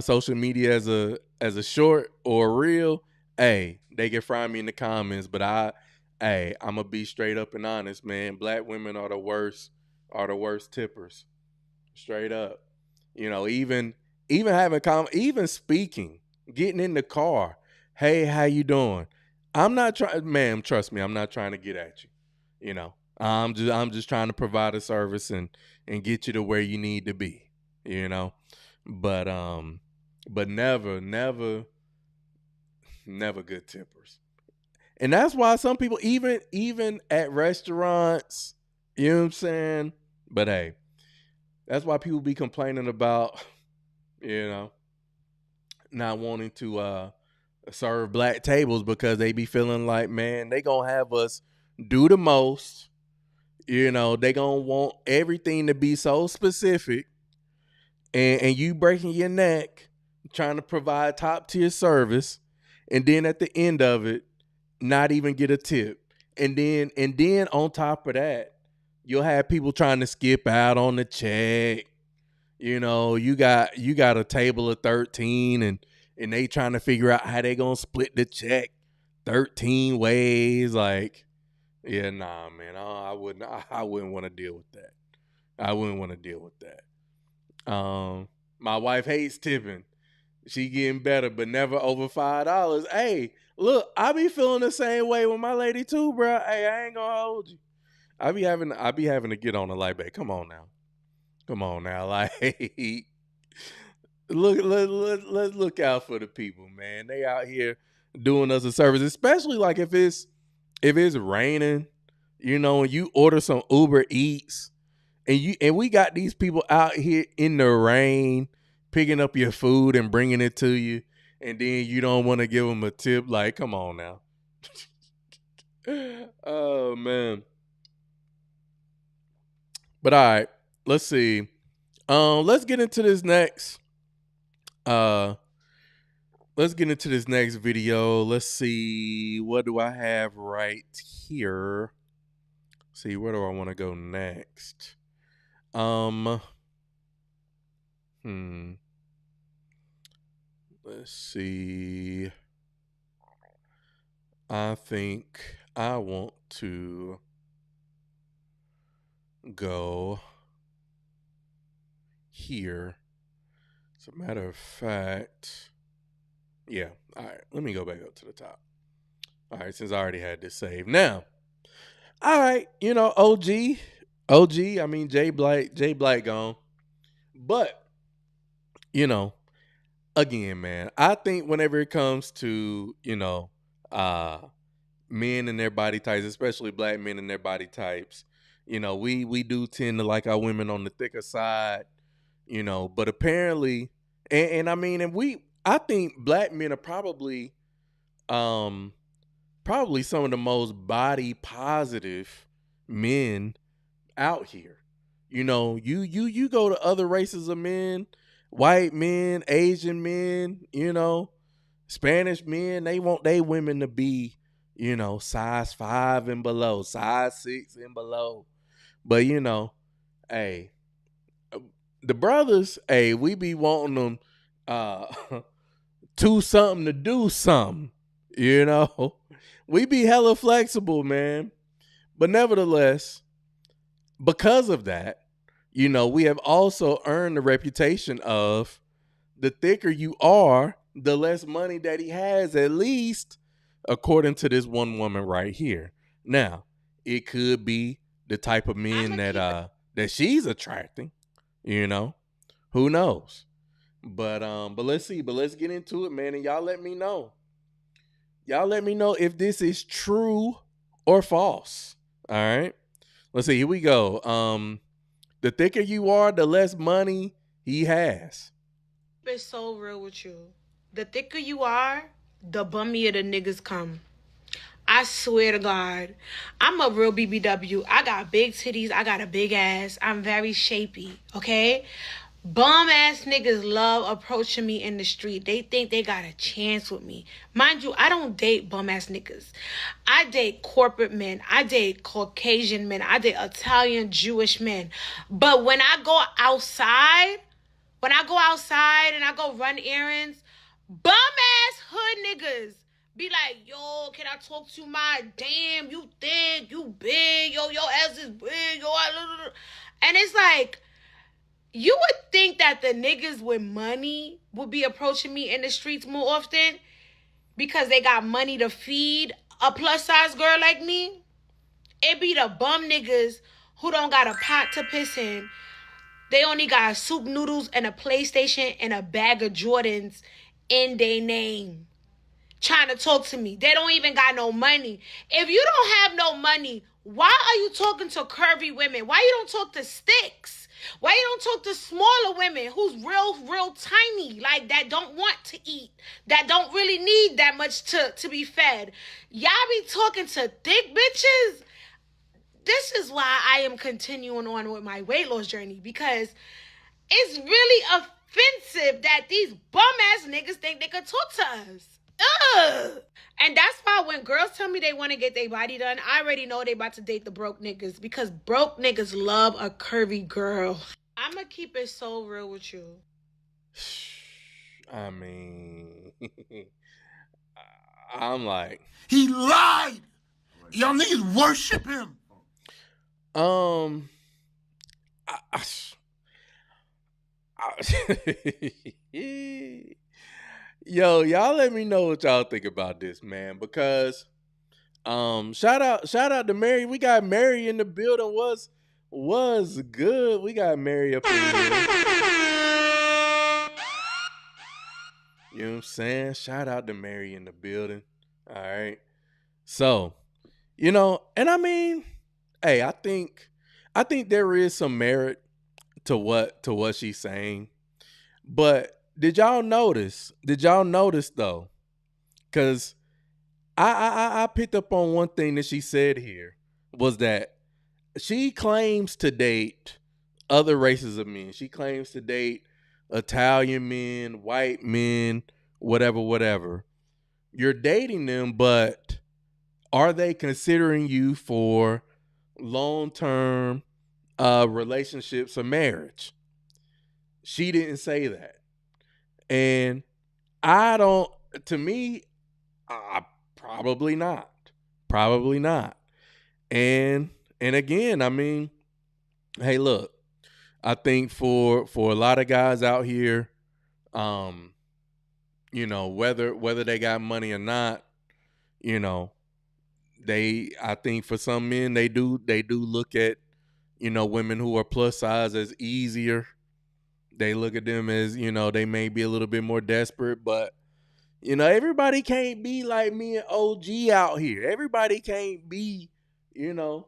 social media as a short or a reel, hey, they can fry me in the comments. But I'm gonna be straight up and honest, man. Black women are the worst tippers. Straight up. You know, even even speaking, getting in the car. Hey, how you doing? I'm not trying, ma'am, trust me, I'm not trying to get at you. You know, I'm just trying to provide a service and get you to where you need to be, you know. But never good tippers. And that's why some people, even at restaurants, you know what I'm saying? But hey, that's why people be complaining about, you know, not wanting to serve black tables, because they be feeling like, man, they gonna have us do the most. You know, they gonna want everything to be so specific, and you breaking your neck trying to provide top tier service, and then at the end of it, not even get a tip. And then on top of that, you'll have people trying to skip out on the check. You know, you got a table of 13 and they trying to figure out how they gonna split the check 13 ways. Like, yeah, nah, man, I wouldn't want to deal with that. I wouldn't want to deal with that. My wife hates tipping. She getting better, but never over $5. Hey, look, I be feeling the same way with my lady too, bro. Hey, I ain't gonna hold you. I be having to get on the light, babe. Come on now, like, let's look out for the people, man. They out here doing us a service, especially like if it's raining, you know, and you order some Uber Eats, and we got these people out here in the rain picking up your food and bringing it to you, and then you don't want to give them a tip. Like, come on now. Oh man. But all right, let's see. Let's get into this next. Let's get into this next video. Let's see. What do I have right here? see, where do I want to go next? Let's see. I think I want to go here. As a matter of fact, yeah. All right, let me go back up to the top. All right, since I already had this saved. Now, all right, OG. I mean, Jay Black gone. But, again, man, I think whenever it comes to, men and their body types, especially black men and their body types, we do tend to like our women on the thicker side, but apparently, I think black men are probably some of the most body positive men out here. You go to other races of men, white men, Asian men, Spanish men, they want their women to be, size 5 and below, size 6 and below. But, hey, the brothers, hey, we be wanting them to something to do something, We be hella flexible, man. But nevertheless, because of that, we have also earned the reputation of the thicker you are, the less money that he has, at least according to this one woman right here. Now, it could be the type of men that she's attracting, who knows? But let's see. But let's get into it, man. And y'all let me know. Y'all let me know if this is true or false. All right. Let's see. Here we go. The thicker you are, the less money he has. It's so real with you. The thicker you are, the bummier the niggas come. I swear to God. I'm a real BBW. I got big titties. I got a big ass. I'm very shapy, okay? Bum ass niggas love approaching me in the street. They think they got a chance with me. Mind you, I don't date bum ass niggas. I date corporate men. I date Caucasian men. I date Italian Jewish men. But when I go outside and I go run errands, bum ass hood niggas be like, yo, can I talk to my damn, you thick, you big, yo, your ass is big, yo, and it's like, you would think that the niggas with money would be approaching me in the streets more often because they got money to feed a plus size girl like me. It be the bum niggas who don't got a pot to piss in. They only got soup noodles and a PlayStation and a bag of Jordans in their name. Trying to talk to me. They don't even got no money. If you don't have no money, why are you talking to curvy women? Why you don't talk to sticks? Why you don't talk to smaller women who's real tiny, like that don't want to eat, that don't really need that much to be fed? Y'all be talking to thick bitches? This is why I am continuing on with my weight loss journey, because it's really offensive that these bum-ass niggas think they could talk to us. Ugh. And that's why when girls tell me they want to get their body done, I already know they about to date the broke niggas, because broke niggas love a curvy girl. I'm going to keep it so real with you. I mean, I'm like, he lied. Y'all niggas worship him. Yo, y'all let me know what y'all think about this, man, because shout out to Mary. We got Mary in the building. Was good. We got Mary up in here. You know what I'm saying? Shout out to Mary in the building. All right. So, and I mean, hey, I think there is some merit to what she's saying. But did y'all notice though? Because I picked up on one thing that she said here, was that she claims to date other races of men. She claims to date Italian men, white men, whatever. You're dating them, but are they considering you for long-term relationships or marriage. She didn't say that. And I don't, to me, probably not. Probably not. And again, I mean, hey, look, I think for a lot of guys out here, you know, whether they got money or not, you know, I think for some men they do look at, you know, women who are plus size as easier. They look at them as, you know, they may be a little bit more desperate, but you know, everybody can't be like me and OG out here. Everybody can't be, you know,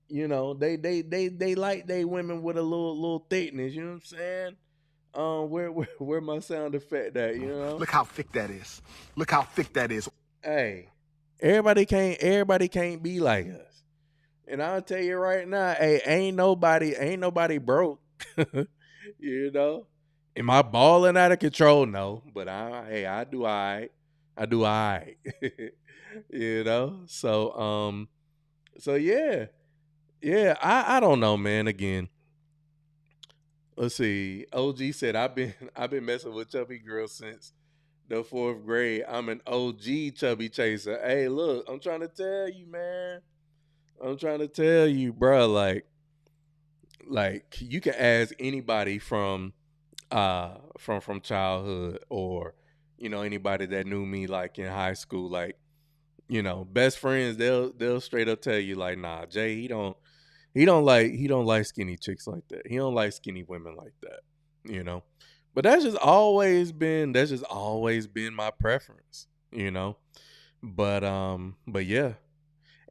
they like they women with a little thickness, you know what I'm saying? Where my sound effect at, you know? Look how thick that is. Look how thick that is. Hey, everybody can't be like us. And I'll tell you right now, hey, ain't nobody broke. You know? Am I balling out of control? No, but I do all right. I do all right. You know? So yeah. Yeah, I don't know, man. Again, let's see. OG said I've been messing with chubby girls since the 4th grade. I'm an OG chubby chaser. Hey, look, I'm trying to tell you, man. I'm trying to tell you, bro. Like you can ask anybody from childhood, or you know, anybody that knew me like in high school, like, you know, best friends, they'll straight up tell you like, nah, Jay, he don't like skinny chicks like that. He don't like skinny women like that, you know. But that's just always been my preference, you know. But yeah.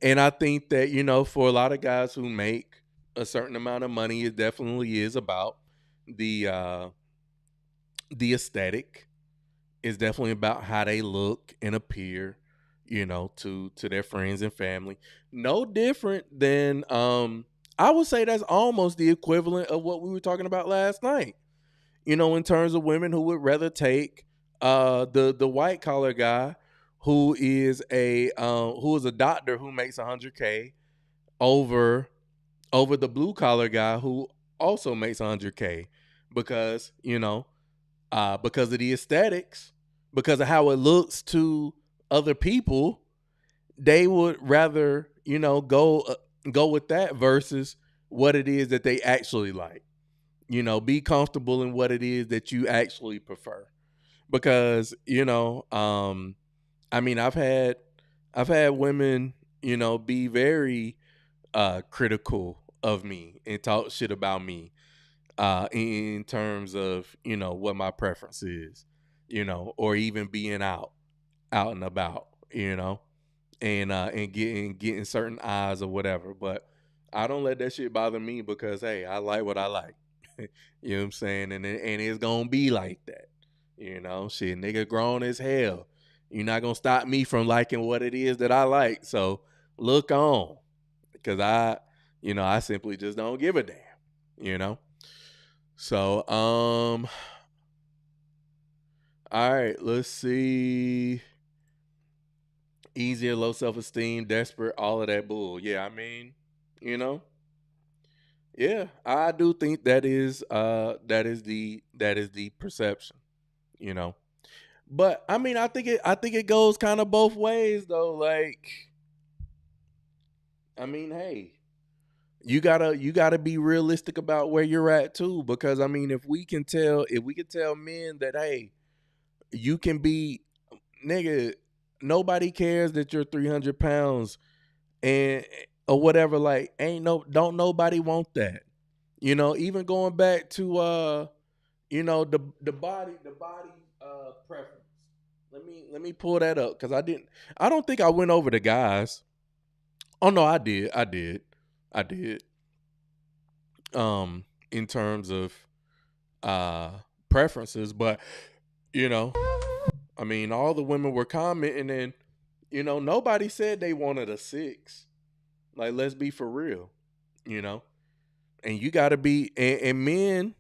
And I think that, you know, for a lot of guys who make a certain amount of money, it definitely is about the aesthetic. It's definitely about how they look and appear, you know, to their friends and family. No different than I would say that's almost the equivalent of what we were talking about last night. You know, in terms of women who would rather take the white collar guy who is a doctor who makes $100K over the blue collar guy who also makes $100K, because, you know, because of the aesthetics, because of how it looks to other people, they would rather, you know, go with that versus what it is that they actually like. You know, be comfortable in what it is that you actually prefer. Because, you know, I mean, I've had women, you know, be very critical of me and talk shit about me in terms of, you know, what my preference is, you know, or even being out and about, you know, and getting certain eyes or whatever. But I don't let that shit bother me, because hey, I like what I like. You know what I'm saying? And it's gonna be like that. You know, shit, nigga grown as hell. You're not gonna stop me from liking what it is that I like. So look on. Because I simply just don't give a damn. You know? So all right, let's see. Easier, low self-esteem, desperate, all of that bull. Yeah, I mean, you know. Yeah, I do think that is the perception, you know. But I mean, I think it goes kind of both ways though. Like, I mean, hey, you gotta be realistic about where you're at too, because I mean, if we can tell men that, hey, you can be, nigga, nobody cares that you're 300 pounds and or whatever, like, don't nobody want that. You know, even going back to you know, the body preference. Let me pull that up, because I don't think I went over the guys. Oh no, I did. In terms of preferences, but you know, I mean, all the women were commenting, and you know, nobody said they wanted a 6. Like, let's be for real, you know. And you got to be, and men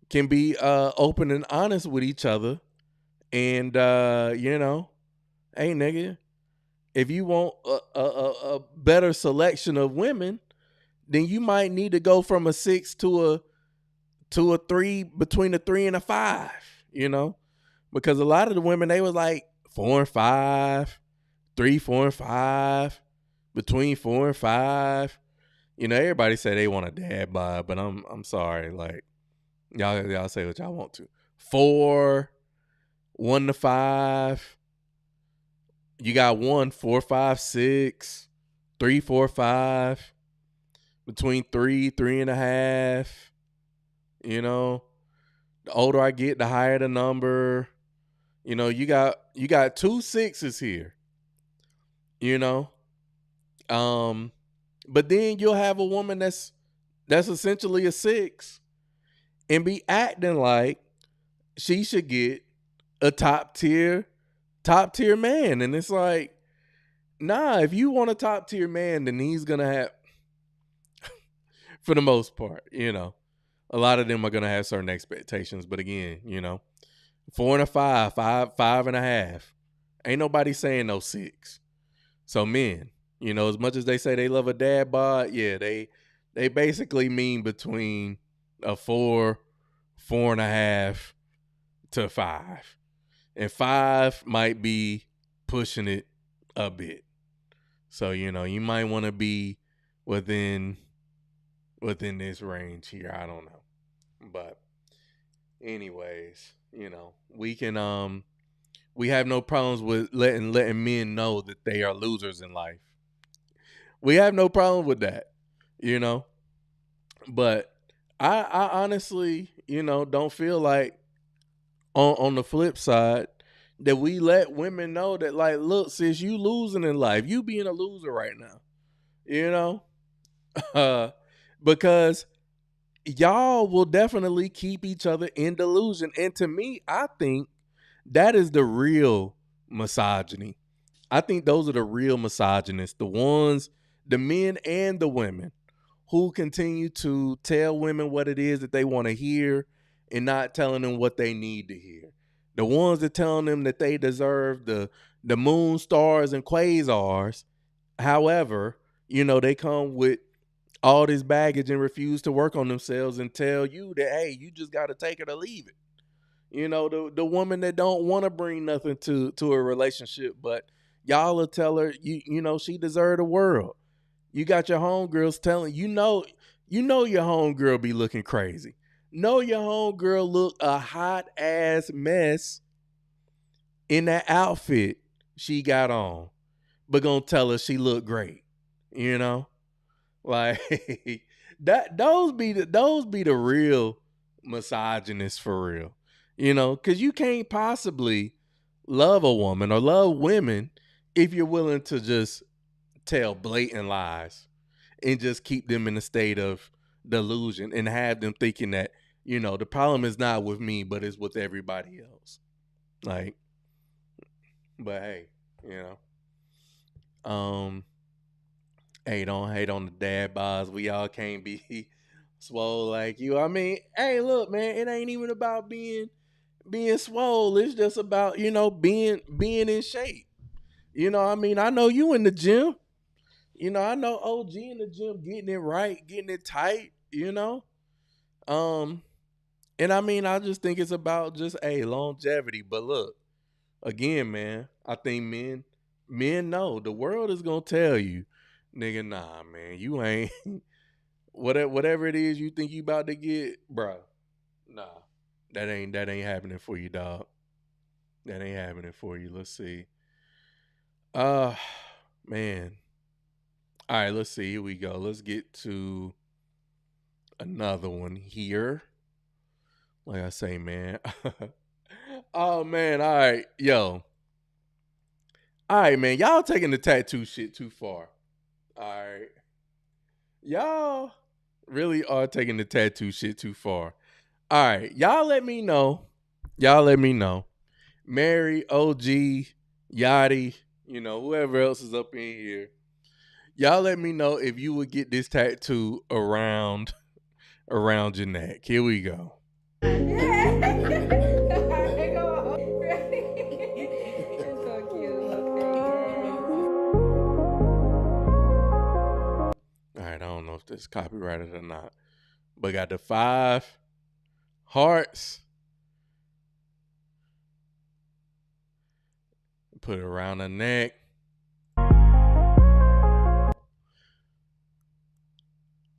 can be open and honest with each other, and you know, hey nigga, if you want a better selection of women, then you might need to go from a 6 to a 3, between a 3 and a 5, because a lot of the women, they was like 4 and 5, 3, 4 and 5, between 4 and 5. Everybody say they want a dad bod, but I'm sorry, like y'all say what y'all want to. 4, 1 to 5. You got 1, 4, 5, 6, 3, 4, 5, between 3, 3 and a half. The older I get, the higher the number. You got 2 6s here. But then you'll have a woman that's essentially a 6 and be acting like she should get a top tier man. And it's like, nah, if you want a top tier man, then he's going to have, for the most part, a lot of them are going to have certain expectations. But again, 4 and a 5, 5 and a half. Ain't nobody saying no 6. So men, as much as they say they love a dad bod, yeah, they basically mean between a 4, 4 and a half to 5. And 5 might be pushing it a bit. So, you might want to be within this range here. I don't know. But anyways, we can we have no problems with letting men know that they are losers in life. We have no problem with that, But I honestly, don't feel like on the flip side that we let women know that, like, look, sis, you losing in life. You being a loser right now, because y'all will definitely keep each other in delusion. And to me, I think that is the real misogyny. I think those are the real misogynists, the men and the women who continue to tell women what it is that they want to hear and not telling them what they need to hear. The ones that telling them that they deserve the moon, stars, and quasars. However, they come with all this baggage and refuse to work on themselves and tell you that, hey, you just got to take it or leave it. The woman that don't want to bring nothing to a relationship, but y'all will tell her, she deserve the world. You got your homegirls telling your homegirl be looking crazy. Know your homegirl look a hot ass mess in that outfit she got on, but gonna tell her she look great. Like that. Those be the real misogynists for real. Because you can't possibly love a woman or love women if you're willing to just tell blatant lies and just keep them in a state of delusion and have them thinking that, the problem is not with me, but it's with everybody else. Like, but hey, hey, don't hate on the dad bods. We all can't be swole like you. I mean, hey, look, man, it ain't even about being swole. It's just about, being in shape. I mean, I know you in the gym. I know OG in the gym getting it right, getting it tight, And I mean, I just think it's about just longevity. But look, again, man, I think men know the world is gonna tell you, nigga, nah, man, you ain't whatever it is you think you about to get, bro. Nah, that ain't happening for you, dog. That ain't happening for you. Let's see. Man. All right, let's see. Here we go. Let's get to another one here. Like I say, man. Oh, man. All right. Yo. All right, man. Y'all taking the tattoo shit too far. All right. Y'all really are taking the tattoo shit too far. All right. Y'all let me know. Mary, OG, Yachty, whoever else is up in here. Y'all let me know if you would get this tattoo around your neck. Here we go. if it's copyrighted or not. But got the 5 hearts. Put it around her neck.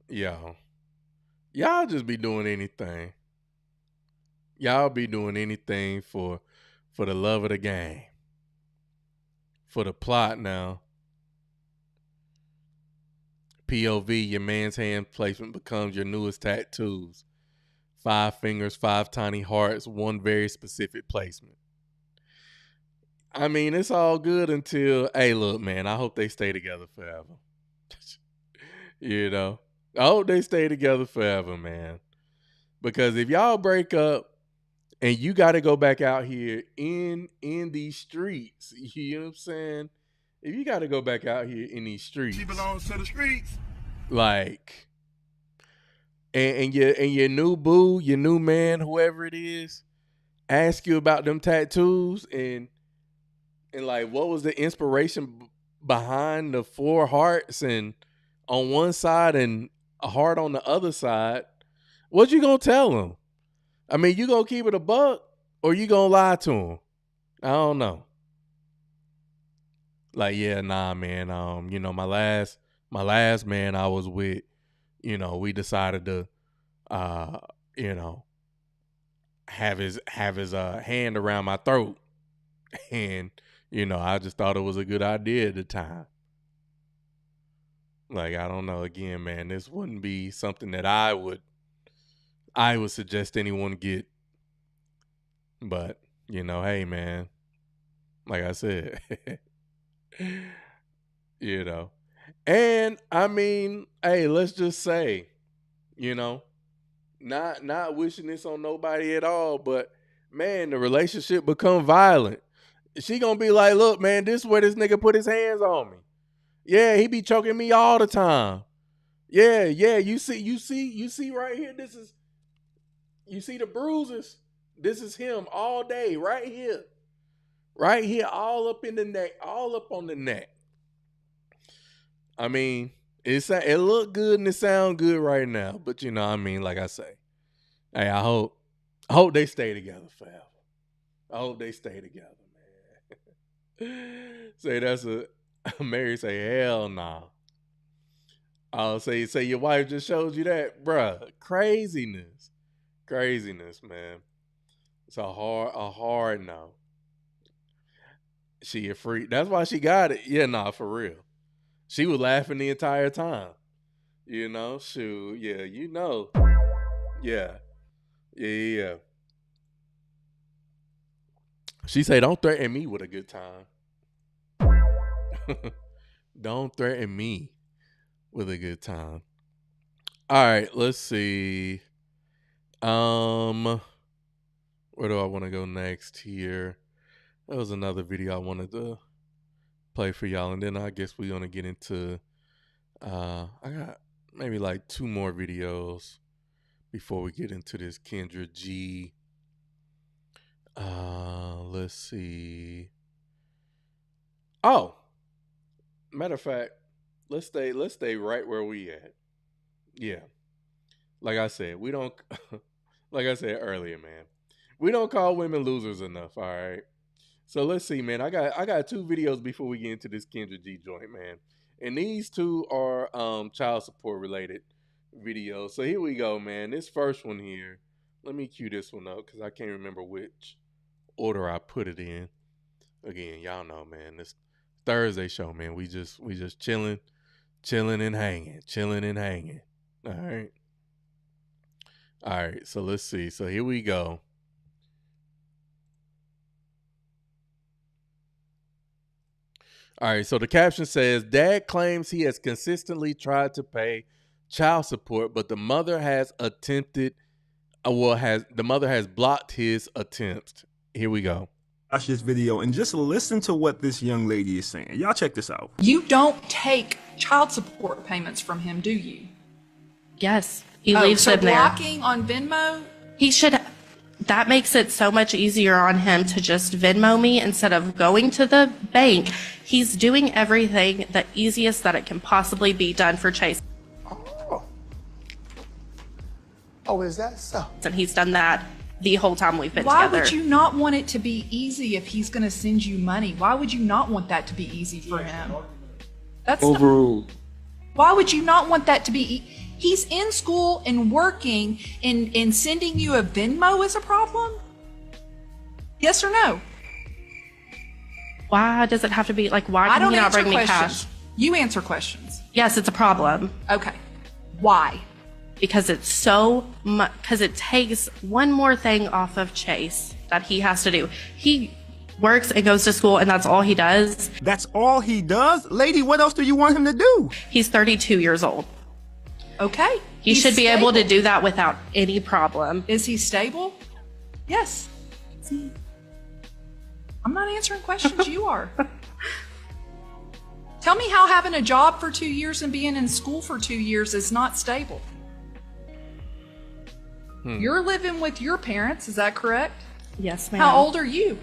Y'all just be doing anything. Y'all be doing anything for the love of the game. For the plot now. POV, your man's hand placement becomes your newest tattoos. 5 fingers, 5 tiny hearts, 1 very specific placement. I mean, it's all good until, hey, look, man, I hope they stay together forever. You know? I hope they stay together forever, man. Because if y'all break up and you got to go back out here in these streets, you know what I'm saying? If you got to go back out here in these streets. She belongs to the streets. Like, and your new boo, your new man, whoever it is, ask you about them tattoos and like, what was the inspiration behind the 4 hearts and on one side and a heart on the other side? What you gonna tell them? I mean, you gonna keep it a buck or you gonna lie to them? I don't know. Like, yeah, nah, man. You know, my last man I was with, you know, we decided to, you know, have his hand around my throat, and you know, I just thought it was a good idea at the time. Like, I don't know. Again, man, this wouldn't be something that I would suggest anyone get. But you know, hey, man, like I said. You know, and I mean, hey, let's just say, you know, not wishing this on nobody at all, but man, the relationship become violent. She gonna be like, look, man, this is where this nigga put his hands on me. Yeah, he be choking me all the time. Yeah, you see right here, you see the bruises? This is him all day, right here. Right here, all up in the neck, all up on the neck. I mean, it look good and it sound good right now, but you know, I mean, like I say, hey, I hope they stay together forever. I hope they stay together, man. Say Mary say, hell nah. I'll say your wife just showed you that, bruh. Craziness, man. It's a hard no. She a freak. That's why she got it. Yeah, nah, for real. She was laughing the entire time. You know, shoot, yeah, you know. Yeah. She say, don't threaten me with a good time. Don't threaten me with a good time. All right, let's see. Where do I want to go next here? That was another video I wanted to play for y'all. And then I guess we're going to get into, I got maybe like 2 more videos before we get into this Kendra G. Let's see. Oh, matter of fact, let's stay right where we at. Yeah. Like I said, we don't, like I said earlier, man, we don't call women losers enough. All right. So let's see, man. I got 2 videos before we get into this Kendra G joint, man. And these 2 are child support related videos. So here we go, man. This first one here. Let me cue this one up because I can't remember which order I put it in. Again, y'all know, man. This Thursday show, man. We just chilling and hanging. All right. So let's see. So here we go. All right, so the caption says, Dad claims he has consistently tried to pay child support, but the mother has blocked his attempts. Here we go. Watch this video and just listen to what this young lady is saying. Y'all check this out. You don't take child support payments from him, do you? Yes, he leaves it there. Blocking on Venmo? He should. That makes it so much easier on him to just Venmo me instead of going to the bank. He's doing everything the easiest that it can possibly be done for Chase. Oh, Oh, is that so? And he's done that the whole time we've been Why together. would you not want it to be easy if he's going to send you money? Why would you not want that to be easy for him? That's Overruled. why would you not want that to be? He's in school and working, and sending you a Venmo is a problem? Yes or no? Why does it have to be like? Why I can don't he not answer bring me questions. cash? You answer questions. Yes, it's a problem. Okay. Why? Because it's so much. Because it takes one more thing off of Chase that he has to do. He works and goes to school, and that's all he does. That's all he does? Lady, what else do you want him to do? He's 32 years old. Okay. He should be able to do that without any problem. Is he stable? Yes. I'm not answering questions. You are. Tell me how having a job for 2 years and being in school for 2 years is not stable. You're living with your parents, is that correct? Yes, ma'am. How old are you?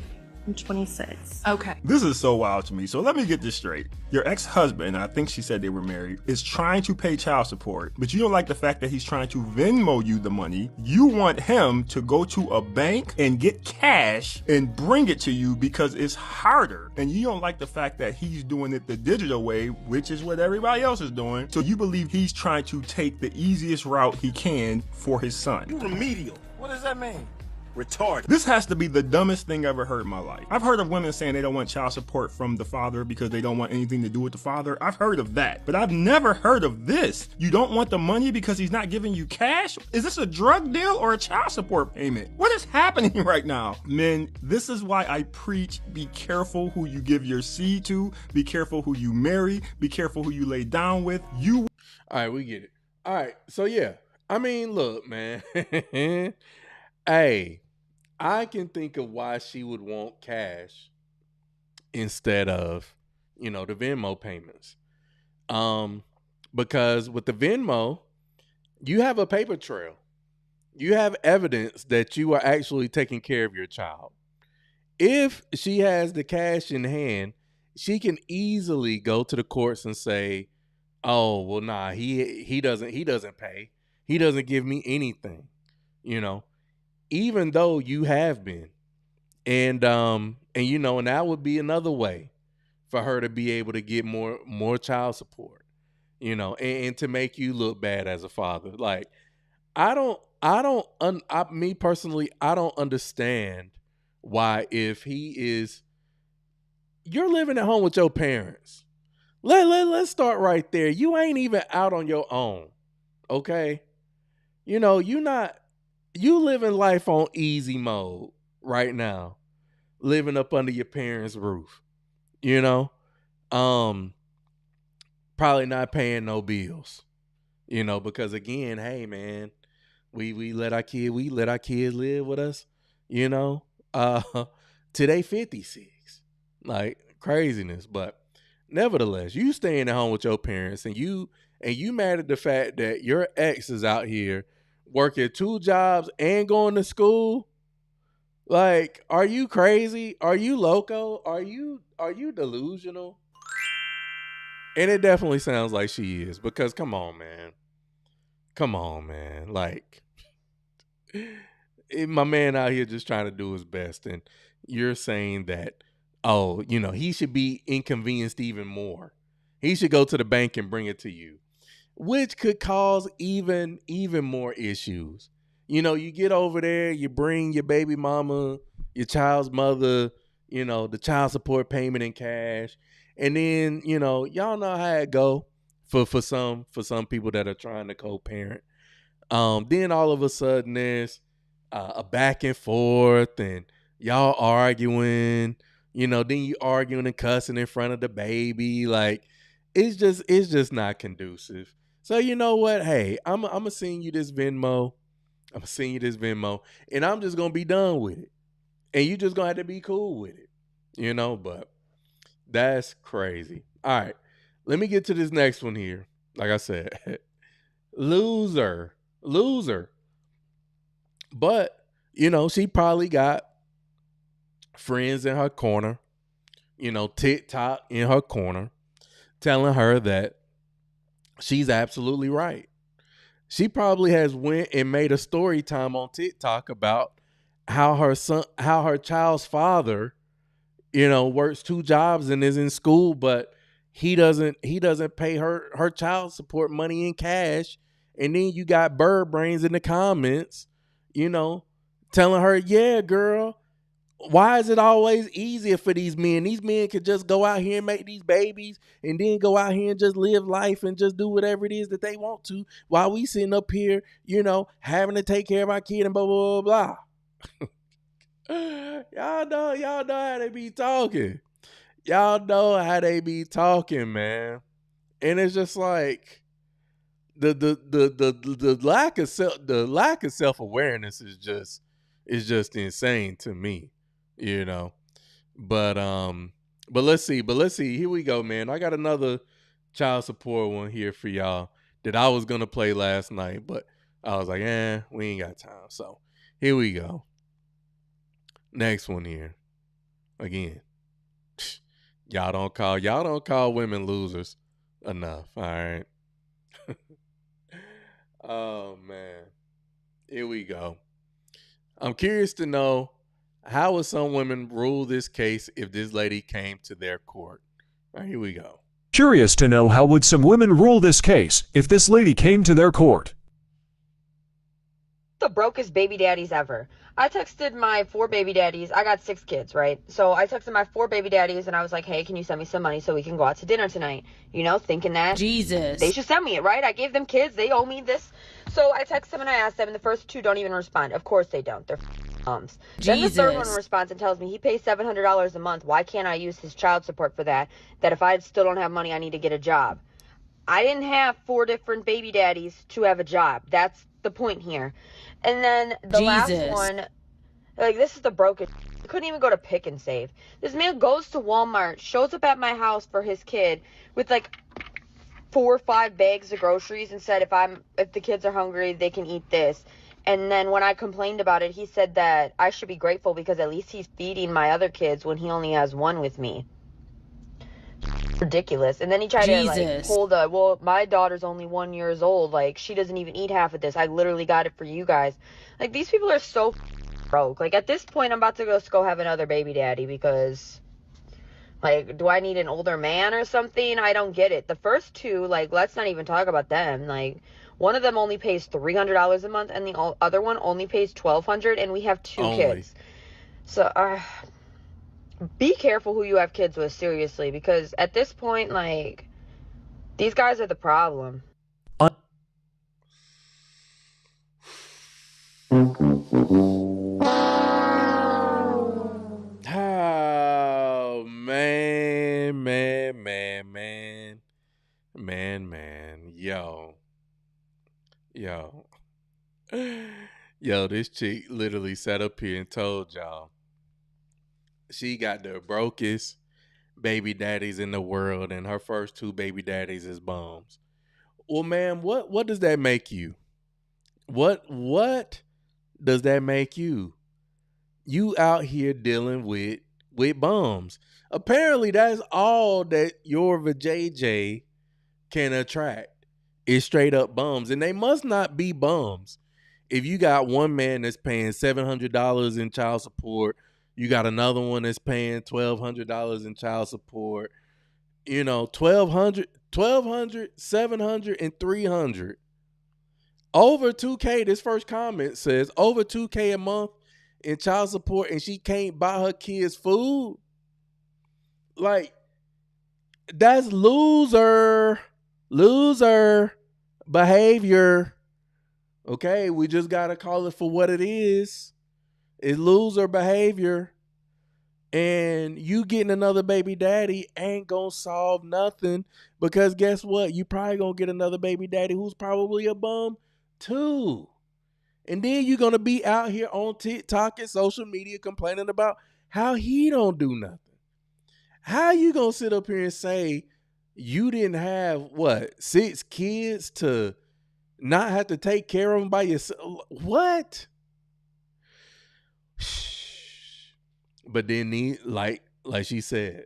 I'm 26. Okay. This is so wild to me. So let me get this straight. Your ex-husband, I think she said they were married, is trying to pay child support, but you don't like the fact that he's trying to Venmo you the money. You want him to go to a bank and get cash and bring it to you because it's harder. And you don't like the fact that he's doing it the digital way, which is what everybody else is doing. So you believe he's trying to take the easiest route he can for his son. You remedial. What does that mean? Retarded. This has to be the dumbest thing I ever heard in my life. I've heard of women saying they don't want child support from the father because they don't want anything to do with the father. I've heard of that, but I've never heard of this. You don't want the money because he's not giving you cash? Is this a drug deal or a child support payment? What is happening right now? Men, this is why I preach, be careful who you give your seed to, be careful who you marry, be careful who you lay down with. All right, we get it. All right, so yeah. I mean, look, man. Hey, I can think of why she would want cash instead of, the Venmo payments. Because with the Venmo, you have a paper trail. You have evidence that you are actually taking care of your child. If she has the cash in hand, she can easily go to the courts and say, "Oh, well, nah, he doesn't pay. He doesn't give me anything," even though you have been. And that would be another way for her to be able to get more child support, and to make you look bad as a father. Like, me personally, I don't understand why, if you're living at home with your parents, let's start right there. You ain't even out on your own. Okay. You living life on easy mode right now, living up under your parents' roof, probably not paying no bills, because again, hey man, we let our kids live with us, today 56, like craziness. But nevertheless, you staying at home with your parents, and you mad at the fact that your ex is out here working 2 jobs and going to school. Like, are you crazy? Are you loco? Are you delusional? And it definitely sounds like she is, because come on, man. Like, my man out here just trying to do his best, and you're saying that, he should be inconvenienced even more. He should go to the bank and bring it to you, which could cause even more issues. You get over there, you bring your baby mama, your child's mother, the child support payment in cash. And then, y'all know how it go for some people that are trying to co-parent. Then all of a sudden there's a back and forth, and y'all arguing, then you arguing and cussing in front of the baby. Like, it's just not conducive. So you know what? Hey, I'm gonna send you this Venmo. And I'm just gonna be done with it. And you just gonna have to be cool with it. But that's crazy. All right. Let me get to this next one here. Like I said, loser. But, she probably got friends in her corner, TikTok in her corner, telling her that she's absolutely right. She probably has went and made a story time on TikTok about how her child's father, works 2 jobs and is in school, but he doesn't pay her child support money in cash. And then you got bird brains in the comments, telling her, yeah, girl, why is it always easier for these men? These men could just go out here and make these babies and then go out here and just live life and just do whatever it is that they want to, while we sitting up here, having to take care of our kid and blah, blah, blah, blah. Y'all know how they be talking. Y'all know how they be talking, man. And it's just like the lack of self-awareness is just insane to me, But let's see. Here we go, man. I got another child support one here for y'all that I was gonna play last night, but I was like, we ain't got time. So here we go. Next one here. Again. Y'all don't call women losers enough. All right. Oh man. Here we go. I'm curious to know, how would some women rule this case if this lady came to their court? All right, here we go. Curious to know, how would some women rule this case if this lady came to their court? The brokest baby daddies ever. I texted my 4 baby daddies. I got 6 kids, right? So I texted my 4 baby daddies and I was like, hey, can you send me some money so we can go out to dinner tonight? Thinking that Jesus, they should send me it, right? I gave them kids. They owe me this. So I text them and I asked them, and the first 2 don't even respond. Of course they don't. They're moms. Then the third one responds and tells me he pays $700 a month. Why can't I use his child support for that? That if I still don't have money, I need to get a job. I didn't have 4 different baby daddies to have a job. That's the point here. And then the last one, this is the broken. I couldn't even go to Pick and Save. This man goes to Walmart, shows up at my house for his kid with 4 or 5 bags of groceries and said, if the kids are hungry, they can eat this. And then when I complained about it, he said that I should be grateful because at least he's feeding my other kids when he only has 1 with me. Ridiculous. And then he tried to my daughter's only 1 year old, she doesn't even eat half of this. I literally got it for you guys. These people are so broke. At this point, I'm about to go have another baby daddy because do I need an older man or something? I don't get it. The first 2, let's not even talk about them. One of them only pays $300 a month and the other one only pays $1,200, and we have 2 kids. So be careful who you have kids with, seriously, because at this point, these guys are the problem. Oh, man. Yo, this chick literally sat up here and told y'all she got the brokest baby daddies in the world, and her first 2 baby daddies is bums. Well, man, what does that make you? What does that make you? You out here dealing with bums. Apparently, that's all that your vajayjay can attract is straight up bums, and they must not be bums. If you got one man that's paying $700 in child support, you got another one that's paying $1,200 in child support. $1,200, $700, and $300. Over $2K. This first comment says over $2K a month in child support, and she can't buy her kids food. That's loser behavior. Okay, we just gotta call it for what it is. It's loser behavior. And you getting another baby daddy ain't gonna solve nothing, because guess what? You probably gonna get another baby daddy who's probably a bum too. And then you're gonna be out here on TikTok and social media complaining about how he don't do nothing. How you gonna sit up here and say you didn't have 6 kids to not have to take care of them by yourself? What? But then like she said,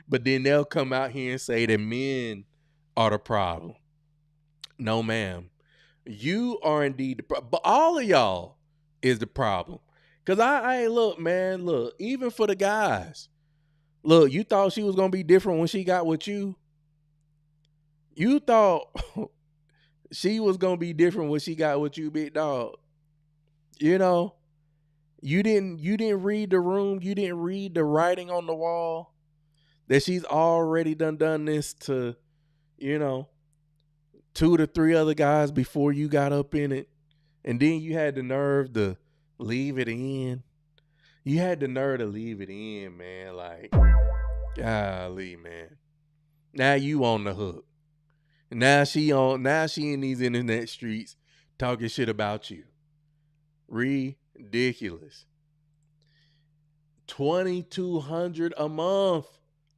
but then they'll come out here and say that men are the problem. No, ma'am. You are indeed the problem. But all of y'all is the problem. Because I look, man, look, even for the guys, look, you thought she was going to be different when she got with you? You thought she was going to be different when she got with you, big dog? You know, you didn't read the room. You didn't read the writing on the wall that she's already done this to, 2 to 3 other guys before you got up in it. And then you had the nerve to leave it in. You had the nerve to leave it in, man. Like, golly, man. Now you on the hook. Now she in these internet streets talking shit about you. Ridiculous. $2,200 a month.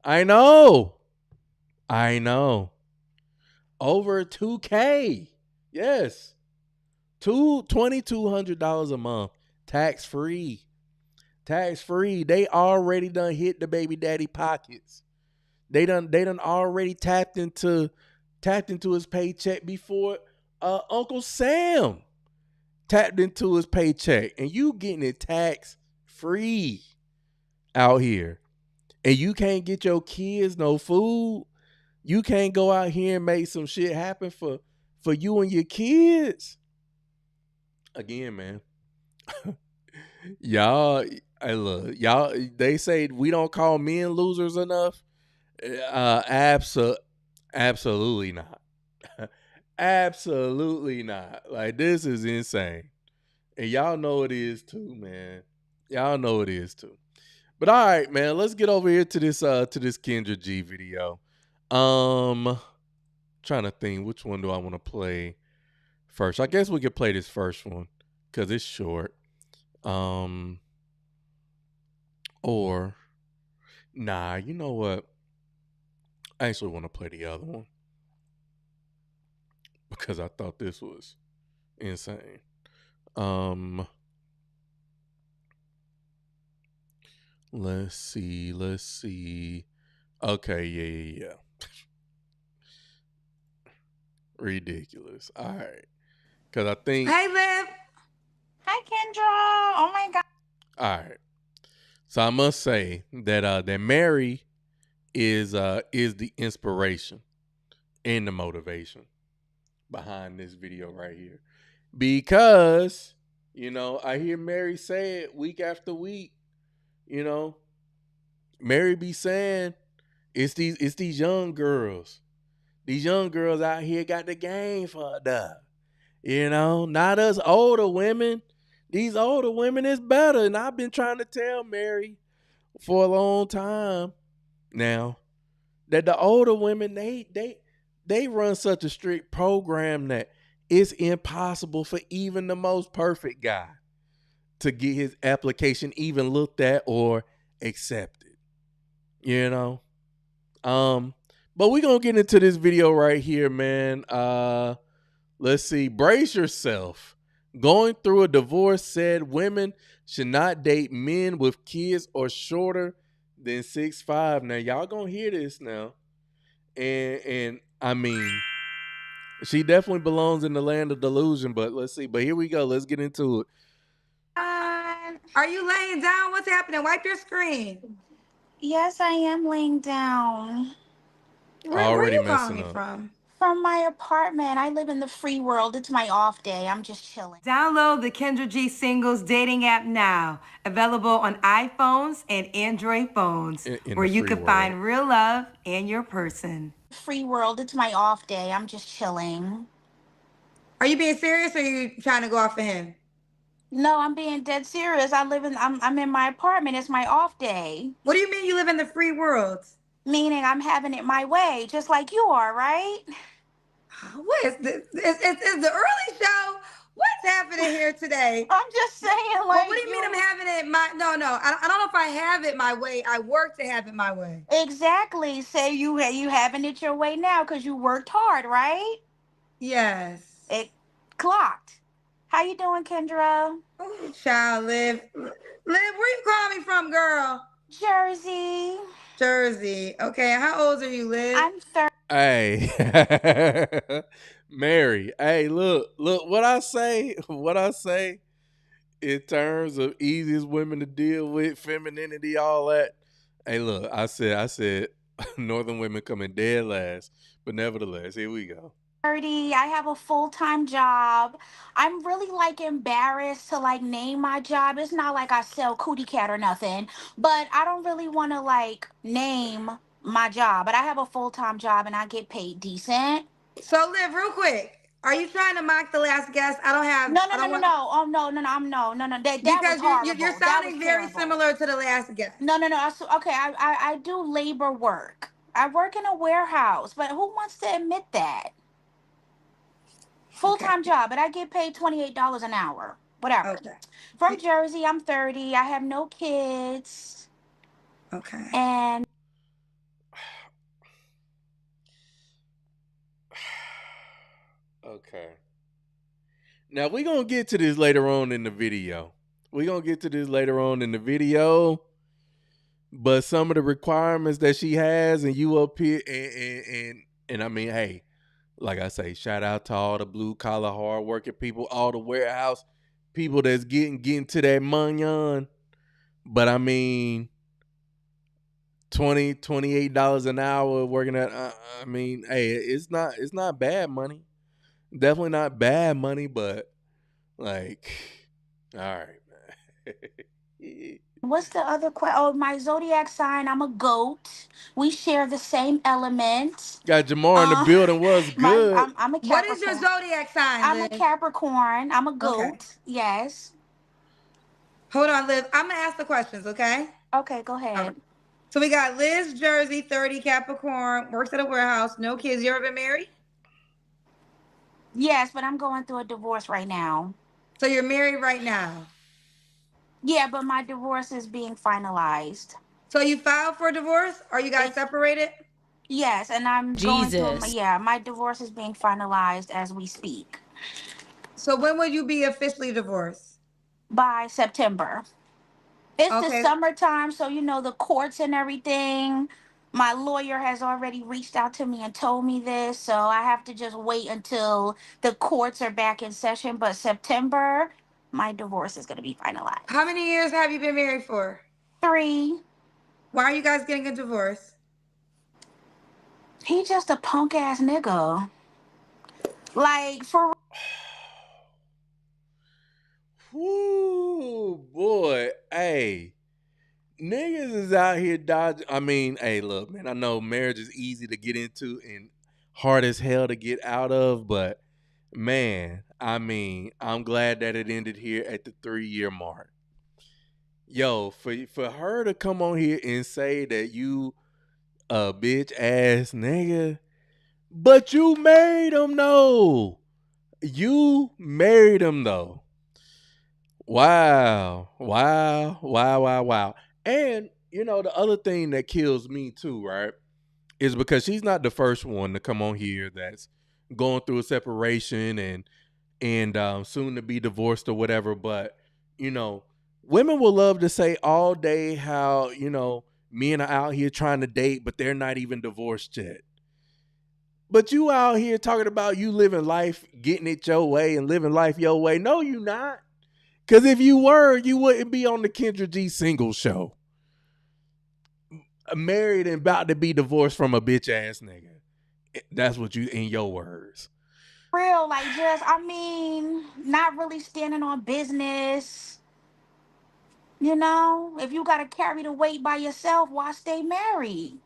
I know. Over $2,000. Yes. $2,200 a month. Tax free. They already done hit the baby daddy pockets. They done already tapped into his paycheck before Uncle Sam tapped into his paycheck. And you getting it tax free out here. And you can't get your kids no food. You can't go out here and make some shit happen for you and your kids. Again, man. Y'all, they say we don't call men losers enough. Absolutely not. Absolutely not. Like, this is insane. And y'all know it is too, man. Y'all know it is too. But all right, man, let's get over here to this Kendra G video. Trying to think, which one do I want to play first? I guess we could play this first one because it's short. Or nah, you know what? I actually want to play the other one because I thought this was insane. Let's see. Okay, yeah. Ridiculous. All right. Because I think... Hey, Liv. Hi, Kendra. Oh, my God. All right. So I must say that that Mary is the inspiration and the motivation behind this video right here. Because, I hear Mary say it week after week. Mary be saying it's these young girls. These young girls out here got the game fucked up. Not us older women. These older women is better. And I've been trying to tell Mary for a long time now that the older women, they run such a strict program that it's impossible for even the most perfect guy to get his application even looked at or accepted. But we're going to get into this video right here, man. Let's see. Brace yourself. Going through a divorce said women should not date men with kids or shorter than 6'5". Now, y'all going to hear this now. And I mean, she definitely belongs in the land of delusion, but let's see. But here we go. Let's get into it. Are you laying down? What's happening? Wipe your screen. Yes, I am laying down. Where are you calling me from? From my apartment. I live in the free world. It's my off day. I'm just chilling. Download the Kendra G Singles dating app now. Available on iPhones and Android phones, where you can find real love and your person. Free world. It's my off day. I'm just chilling. Are you being serious or are you trying to go off of him? No, I'm being dead serious. I'm in my apartment. It's my off day. What do you mean you live in the free world? Meaning I'm having it my way, just like you are, right? What is this? Is the early show? What's happening here today? I'm just saying, like. Well, what do you mean I'm having it my? No. I don't know if I have it my way. I work to have it my way. Exactly. Say you having it your way now because you worked hard, right? Yes. It clocked. How you doing, Kendra? Oh, child, Liv, where you calling me from, girl? Jersey. Okay, how old are you, Liv? I'm 30. Hey, Mary. Hey, look what I say. In terms of easiest women to deal with, femininity, all that. Hey, look, I said, Northern women coming dead last, but nevertheless, here we go. 30. I have a full-time job. I'm really like embarrassed to like name my job. It's not like I sell cootie cat or nothing, but I don't really want to like name my job. But I have a full-time job and I get paid decent. So, Liv, real quick, are you trying to mock the last guest? I don't have. No. I don't want. Oh no. That Because was horrible. you're That sounding was very terrible. similar to the last guest. No. Okay, I do labor work. I work in a warehouse, but who wants to admit that? Full-time job, but I get paid $28 an hour. Whatever. Okay. From Jersey, I'm 30. I have no kids. Okay. And Okay. Now we're gonna get to this later on in the video. But some of the requirements that she has, and you up here, and I mean, hey, like I say, shout out to all the blue collar, hard working people, all the warehouse people that's getting to that money. But I mean, $28 an hour working at. I mean, hey, it's not bad money. Definitely not bad money, but like, all right, man. what's the other question? Oh, my zodiac sign, I'm a goat. We share the same element. Got Jamar in the building. Was good. I'm a Capricorn. What is your zodiac sign, I'm Liv? a Capricorn. I'm a goat. Okay. Yes. Hold on, Liv. I'm going to ask the questions, okay? Okay, go ahead. Right. So we got Liz, Jersey, 30, Capricorn, works at a warehouse, no kids. You ever been married? Yes, but I'm going through a divorce right now. So you're married right now? Yeah, but my divorce is being finalized. So you filed for divorce? Are you guys separated? Yes, and I'm going through. Yeah, my divorce is being finalized as we speak. So when will you be officially divorced? By September. It's the summertime, so you know the courts and everything. My lawyer has already reached out to me and told me this, so I have to just wait until the courts are back in session. But September, my divorce is going to be finalized. How many years have you been married for? 3. Why are you guys getting a divorce? He just a punk ass nigga. Like, for Whoo, boy, hey, niggas is out here dodging. I mean, hey, look, man, I know marriage is easy to get into and hard as hell to get out of, but man, I mean, I'm glad that it ended here at the 3-year mark. Yo, for her to come on here and say that you a bitch ass nigga, but you married him though. You married him though. Wow. And, you know, the other thing that kills me too, right, is because she's not the first one to come on here that's going through a separation and soon to be divorced or whatever. But, you know, women will love to say all day how, you know, men are out here trying to date, but they're not even divorced yet. But you out here talking about you living life, getting it your way and living life your way. No, you not. Because if you were, you wouldn't be on the Kendra G single show. Married and about to be divorced from a bitch ass nigga. That's what you, in your words. real, like, just, I mean, not really standing on business. You know, if you got to carry the weight by yourself, why stay married?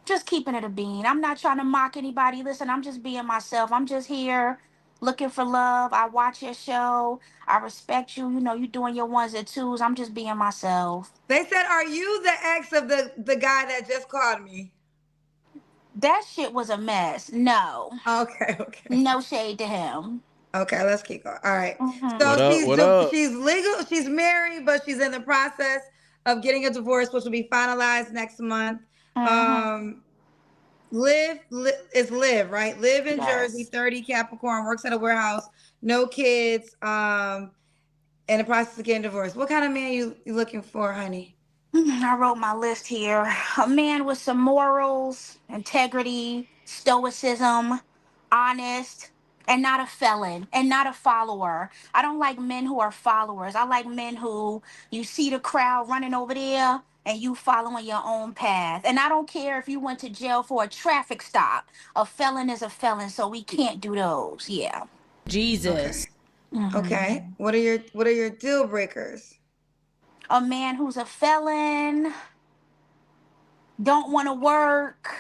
Just keeping it a bean. I'm not trying to mock anybody. Listen, I'm just being myself. I'm just here looking for love. I watch your show. I respect you. You know, you doing your ones and twos. I'm just being myself. They said, are you the ex of the guy that just called me? That shit was a mess. No. Okay. No shade to him. Okay, let's keep going. All right. Mm-hmm. So she's legal. She's married, but she's in the process of getting a divorce, which will be finalized next month. Mm-hmm. Liv, right? Live in Jersey, 30, Capricorn, works at a warehouse, no kids, in the process of getting divorced. What kind of man you looking for, honey? I wrote my list here. A man with some morals, integrity, stoicism, honest, and not a felon and not a follower. I don't like men who are followers. I like men who you see the crowd running over there and you following your own path. And I don't care if you went to jail for a traffic stop. A felon is a felon, so we can't do those. Yeah. Jesus. Okay. What are your deal breakers? A man who's a felon, don't want to work,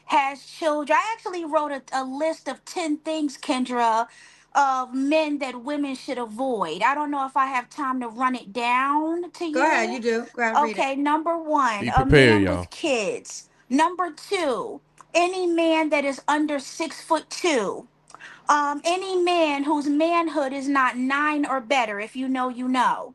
has children. I actually wrote a list of 10 things, Kendra, of men that women should avoid. I don't know if I have time to run it down to you. Go ahead, you do. Go ahead, read it. Okay, number one, Be a prepared, man y'all. with kids. Number two, any man that is under 6'2". Any man whose manhood is not 9 or better. If you know, you know.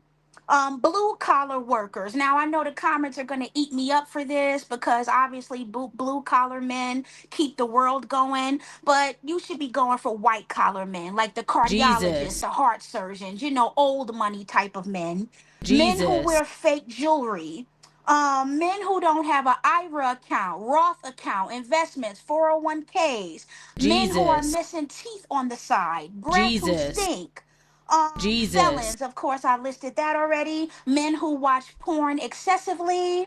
Blue collar workers. Now I know the comments are gonna eat me up for this because obviously blue collar men keep the world going, but you should be going for white collar men, like the cardiologists, Jesus. the heart surgeons, you know, old money type of men. Men who Jesus. wear fake jewelry. Men who don't have an IRA account, Roth account, investments, 401ks. Men who are Jesus. missing teeth on the side, breath who Jesus. stink. Jesus. Felons, of course, I listed that already. Men who watch porn excessively.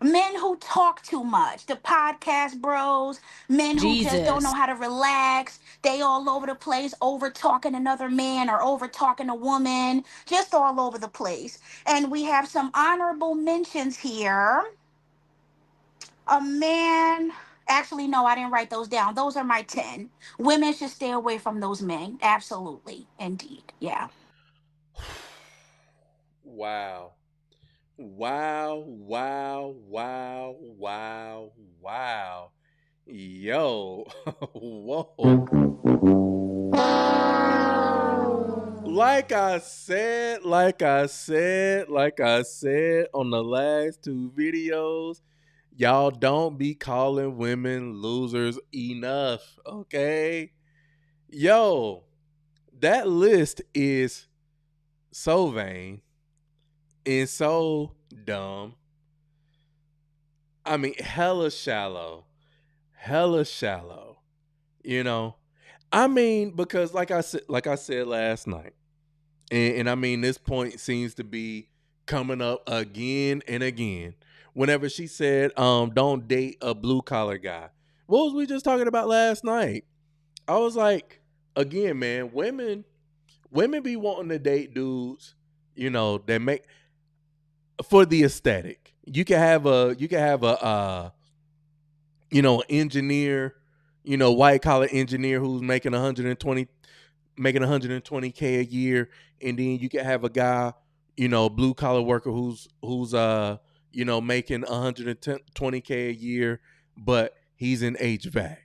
Men who talk too much, the podcast bros, men who just don't know Jesus. how to relax. They all over the place, over talking another man or over talking a woman, just all over the place. And we have some honorable mentions here. A man, actually, no, I didn't write those down. Those are my 10. Women should stay away from those men. Absolutely. Indeed. Yeah. Wow. Wow, wow, wow, wow, wow. Yo. Whoa. Like I said on the last 2 videos, y'all don't be calling women losers enough, okay? Yo, that list is so vain and so dumb. I mean, hella shallow. You know? I mean, because like I said last night, and I mean this point seems to be coming up again and again. Whenever she said, don't date a blue collar guy. What was we just talking about last night? I was like, again, man, women be wanting to date dudes, you know, that make for the aesthetic. You can have a you know, engineer, you know, white collar engineer who's making 120K a year, and then you can have a guy, you know, blue collar worker who's you know, making 120K a year, but he's in HVAC,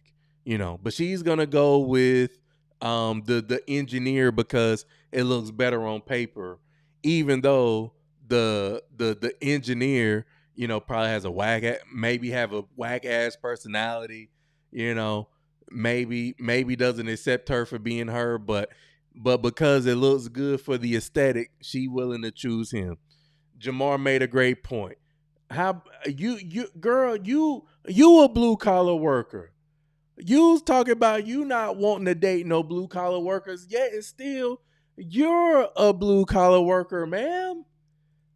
you know. But she's gonna go with the engineer because it looks better on paper, even though the engineer, you know, probably has a whack ass personality, you know, maybe doesn't accept her for being her, but because it looks good for the aesthetic, she willing to choose him. Jamar made a great point. How you girl, you a blue collar worker. You was talking about you not wanting to date no blue collar workers, yet and still you're a blue collar worker, ma'am.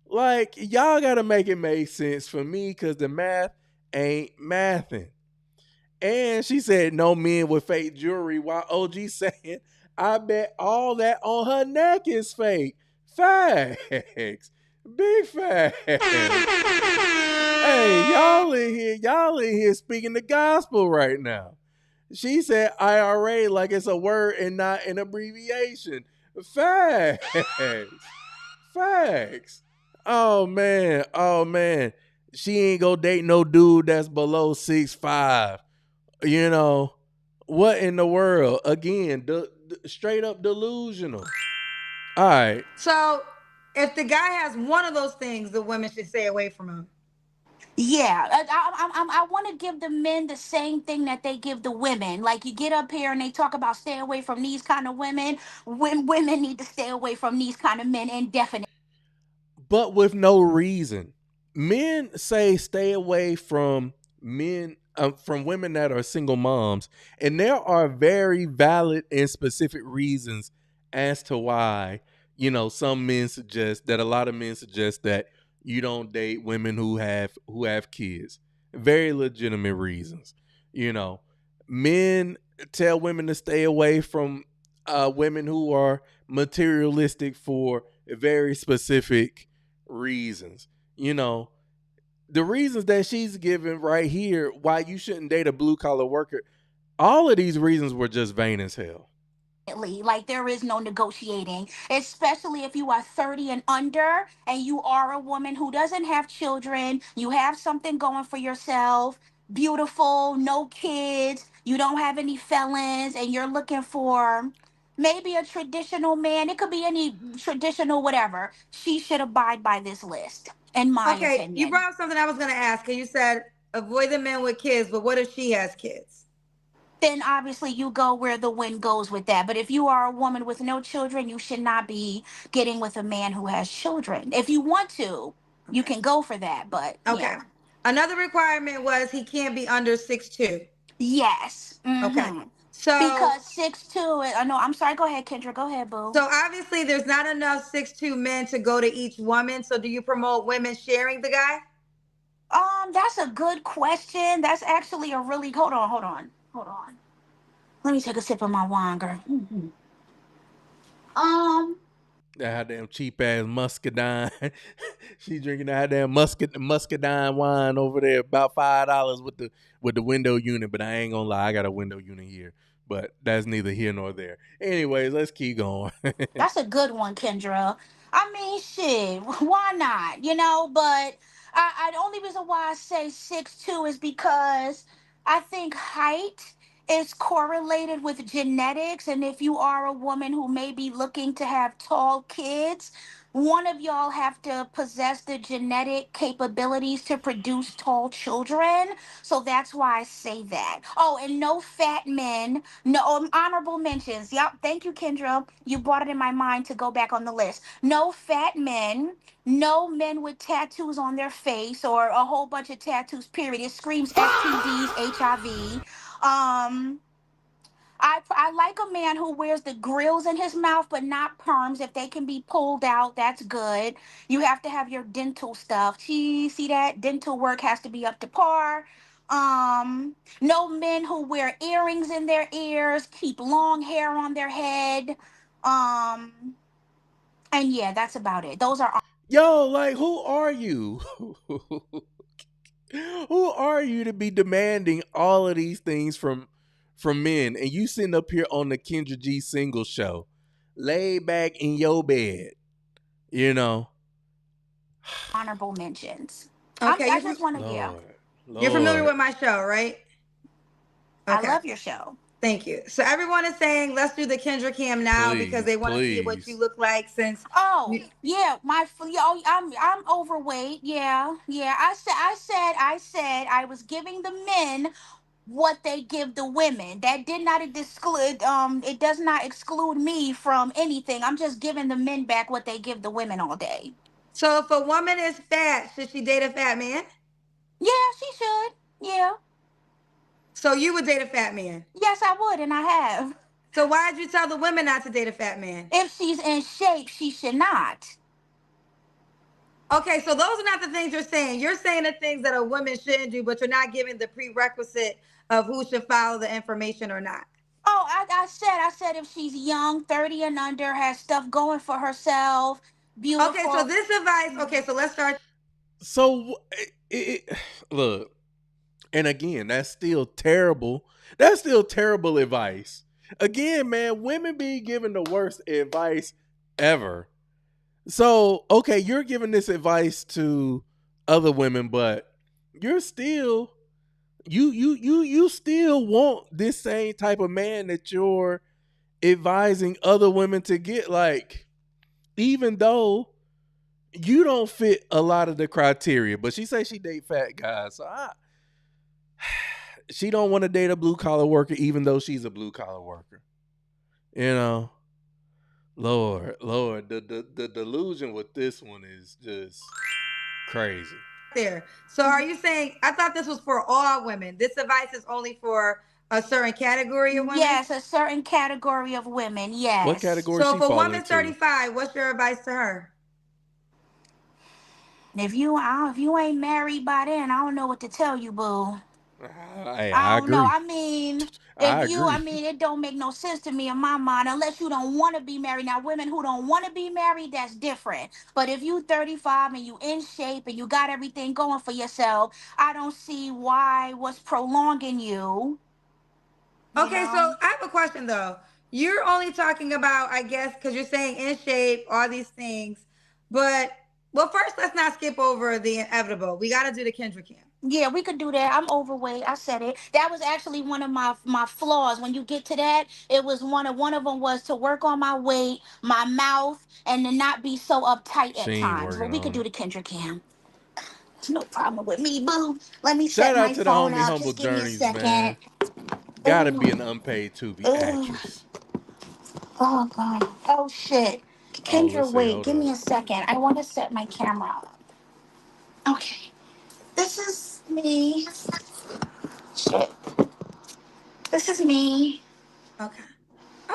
Like, y'all gotta make it make sense for me, because the math ain't mathing. And she said no men with fake jewelry, while OG saying, I bet all that on her neck is fake. Facts. Big facts. Hey, y'all in here speaking the gospel right now. She said IRA like it's a word and not an abbreviation. Facts. Facts. Oh man. She ain't gonna date no dude that's below 6'5". You know, what in the world? Again, straight up delusional. All right. So, if the guy has one of those things, the women should stay away from him. Yeah, I want to give the men the same thing that they give the women. Like, you get up here and they talk about stay away from these kind of women. When women need to stay away from these kind of men indefinitely. But with no reason. men say stay away from women that are single moms, and there are very valid and specific reasons as to why, you know, some men suggest that, a lot of men suggest that you don't date women who have kids. Very legitimate reasons. You know, men tell women to stay away from women who are materialistic for very specific reasons. You know, the reasons that she's given right here why you shouldn't date a blue collar worker, all of these reasons were just vain as hell. Like, there is no negotiating, especially if you are 30 and under and you are a woman who doesn't have children, you have something going for yourself, beautiful, no kids, you don't have any felons, and you're looking for maybe a traditional man. It could be any traditional whatever. She should abide by this list, in my opinion. You brought up something I was going to ask, and you said avoid the men with kids, but what if she has kids? Then obviously you go where the wind goes with that. But if you are a woman with no children, you should not be getting with a man who has children. If you want to, you can go for that. But yeah. Another requirement was he can't be under 6'2". Yes. Okay. So because 6'2", no, I'm sorry. Go ahead, Kendra. Go ahead, boo. So obviously there's not enough 6'2" men to go to each woman. So do you promote women sharing the guy? That's a good question. That's actually a really hold on. Let me take a sip of my wine, girl. That damn cheap ass muscadine. She drinking that damn muscadine wine over there, about $5 with the window unit. But I ain't gonna lie, I got a window unit here. But that's neither here nor there. Anyways, let's keep going. That's a good one, Kendra. I mean, shit, why not? You know, but the only reason why I say 6'2" is because I think height is correlated with genetics. And if you are a woman who may be looking to have tall kids, one of y'all have to possess the genetic capabilities to produce tall children. So that's why I say that. Oh, and no fat men. No honorable mentions. Yep. Thank you, Kendra. You brought it in my mind to go back on the list. No fat men. No men with tattoos on their face or a whole bunch of tattoos, period. It screams STDs, HIV. I like a man who wears the grills in his mouth, but not perms. If they can be pulled out, that's good. You have to have your dental stuff. See that? Dental work has to be up to par. No men who wear earrings in their ears, keep long hair on their head. And yeah, that's about it. Those are Yo, like, who are you? Who are you to be demanding all of these things from men? And you sitting up here on the Kendra G single show, laid back in your bed, you know. honorable mentions. Okay, I just want to give. You're familiar with my show, right? Okay. I love your show. Thank you. So everyone is saying let's do the Kendra cam now because they want to see what you look like since. Oh yeah, I'm overweight. Yeah. I said I was giving the men what they give the women. That did not exclude. It does not exclude me from anything. I'm just giving the men back what they give the women all day. So if a woman is fat, should she date a fat man? Yeah, she should. Yeah. So you would date a fat man? Yes, I would, and I have. So why did you tell the women not to date a fat man? If she's in shape, she should not. Okay, so those are not the things you're saying. You're saying the things that a woman shouldn't do, but you're not giving the prerequisite of who should follow the information or not. Oh, I said if she's young, 30 and under, has stuff going for herself, beautiful. Okay, so this advice. Okay, so let's start. So look, and again, that's still terrible. That's still terrible advice. Again, man, women be giving the worst advice ever. So, okay, you're giving this advice to other women, but you're still you still want this same type of man that you're advising other women to get, like, even though you don't fit a lot of the criteria. But she says she date fat guys, so she don't want to date a blue collar worker, even though she's a blue collar worker. You know, Lord, the delusion with this one is just crazy. there. So are you saying, I thought this was for all women. This advice is only for a certain category of women? Yes, a certain category of women. Yes. What category So she if a fall woman's into? 35, what's your advice to her? If you ain't married by then, I don't know what to tell you, boo. Hey, I I don't know. agree. I mean, I agree. it don't make no sense to me in my mind unless you don't want to be married. Now, women who don't want to be married, that's different. But if you 35 and you in shape and you got everything going for yourself, I don't see what's prolonging you. Okay, so I have a question though. You're only talking about, I guess, because you're saying in shape, all these things. But, well, first, let's not skip over the inevitable. We got to do the Kendra Cam. Yeah, we could do that. I'm overweight. I said it. That was actually one of my flaws. When you get to that, it was one of them was to work on my weight, my mouth, and to not be so uptight She at ain't times. But working we could on do it. the Kendra Cam. No problem with me, boo. Let me Shout set out my to the phone homie up. Humble Just give me a Journeys, second. man. Gotta be an unpaid Tubi actress. Oh God. Oh shit. Oh, let's Kendra, see. wait. Hold Give up. me a second. I want to set my camera up. Okay. This is me. Shit. This is me. Okay.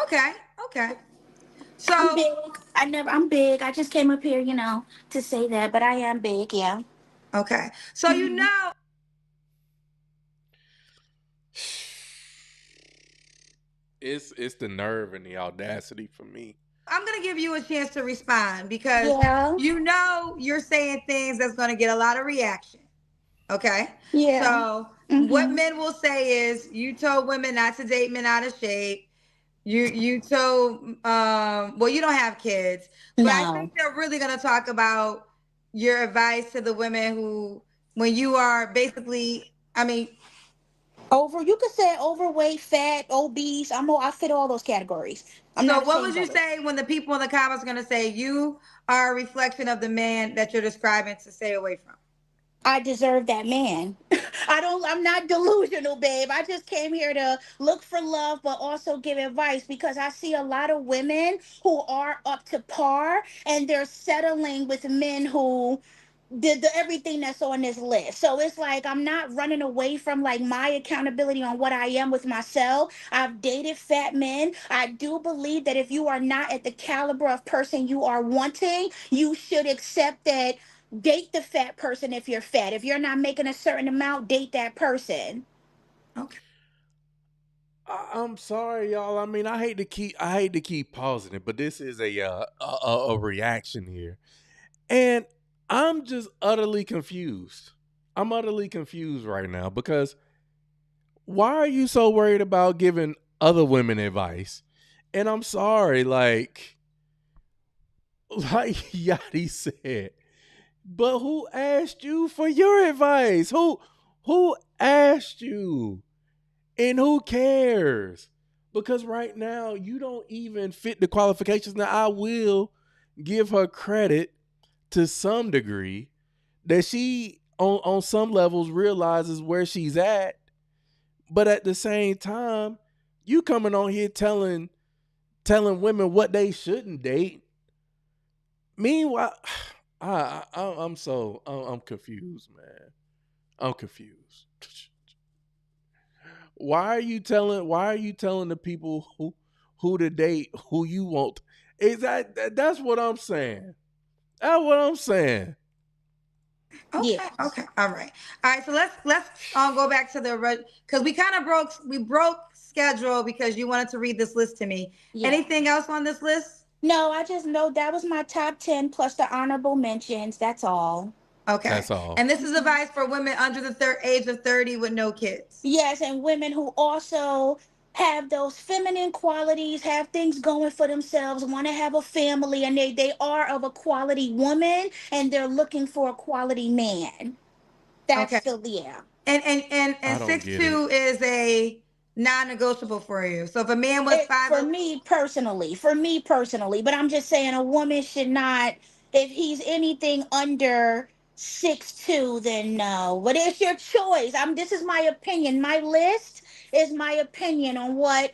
Okay. So I'm big. I'm big. I just came up here, to say that, but I am big, yeah. Okay. So you know, It's the nerve and the audacity for me. I'm gonna give you a chance to respond because Yeah. you're saying things that's gonna get a lot of reaction. Okay. Yeah. So what men will say is you told women not to date men out of shape. You told well, you don't have kids, but I think they're really gonna talk about your advice to the women who, when you are basically, I mean, You could say overweight, fat, obese. I fit all those categories. so what would you say when the people in the comments are gonna say you are a reflection of the man that you're describing to stay away from? I deserve that man. I'm not delusional, babe. I just came here to look for love, but also give advice because I see a lot of women who are up to par and they're settling with men who did everything that's on this list. So it's like I'm not running away from like my accountability on what I am with myself. I've dated fat men. I do believe that if you are not at the caliber of person you are wanting, you should accept that. Date the fat person if you're fat. If you're not making a certain amount, date that person. Okay. I'm sorry, y'all. I mean, I hate to keep pausing it, but this is a reaction here, and I'm just utterly confused. I'm utterly confused right now because why are you so worried about giving other women advice? And I'm sorry, like Yachty said, but who asked you for your advice? Who asked you? And who cares? Because right now you don't even fit the qualifications. Now I will give her credit to some degree that she on some levels realizes where she's at. But at the same time, you coming on here telling women what they shouldn't date. Meanwhile, I'm confused, man. I'm confused. Why are you telling the people who to date, who you want? That's what I'm saying. That's what I'm saying. Okay. Okay. All right. So let's go back to the because we kind of broke schedule because you wanted to read this list to me. Yeah. Anything else on this list? No, I just know that was my top 10 plus the honorable mentions. That's all. Okay. That's all. And this is advice for women under the age of 30 with no kids. Yes, and women who also have those feminine qualities, have things going for themselves, want to have a family, and they are of a quality woman, and they're looking for a quality man. That's Okay. yeah. And I don't 6'2" is a non-negotiable for you. So if a man was 5 for me personally, but I'm just saying a woman should not, if he's anything under 6'2", then no. But it's your choice. This is my opinion. My list is my opinion on what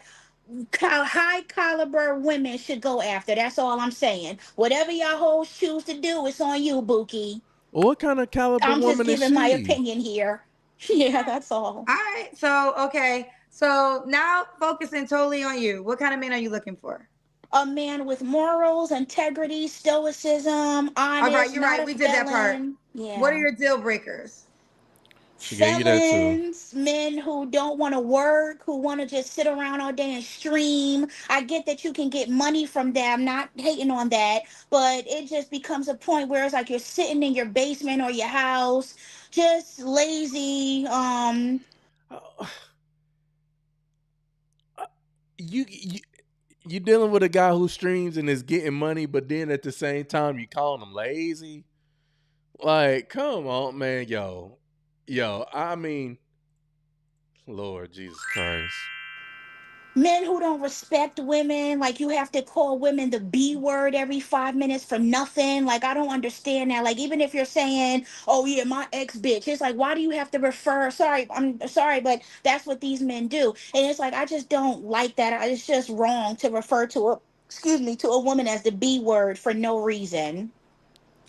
high caliber women should go after. That's all I'm saying. Whatever y'all hoes choose to do, it's on you, Bookie. Well, what kind of caliber I'm just woman is giving my she? opinion here. Yeah, that's all. All right. So, okay. So now focusing totally on you. What kind of man are you looking for? A man with morals, integrity, stoicism, honest, All right, you're not right. a We did that part. felon. Yeah. What are your deal breakers? She gave you that too. Felons, men who don't want to work, who want to just sit around all day and stream. I get that you can get money from that. I'm not hating on that, but it just becomes a point where it's like you're sitting in your basement or your house, just lazy. You dealing with a guy who streams and is getting money, but then at the same time you calling him lazy. Like, come on, man, yo. I mean, Lord Jesus Christ. Men who don't respect women, like you have to call women the B word every 5 minutes for nothing. Like, I don't understand that. Like, even if you're saying, oh yeah, my ex bitch, it's like, why do you have to refer? Sorry, I'm sorry, but that's what these men do. And it's like, I just don't like that. It's just wrong to refer to a woman as the B word for no reason.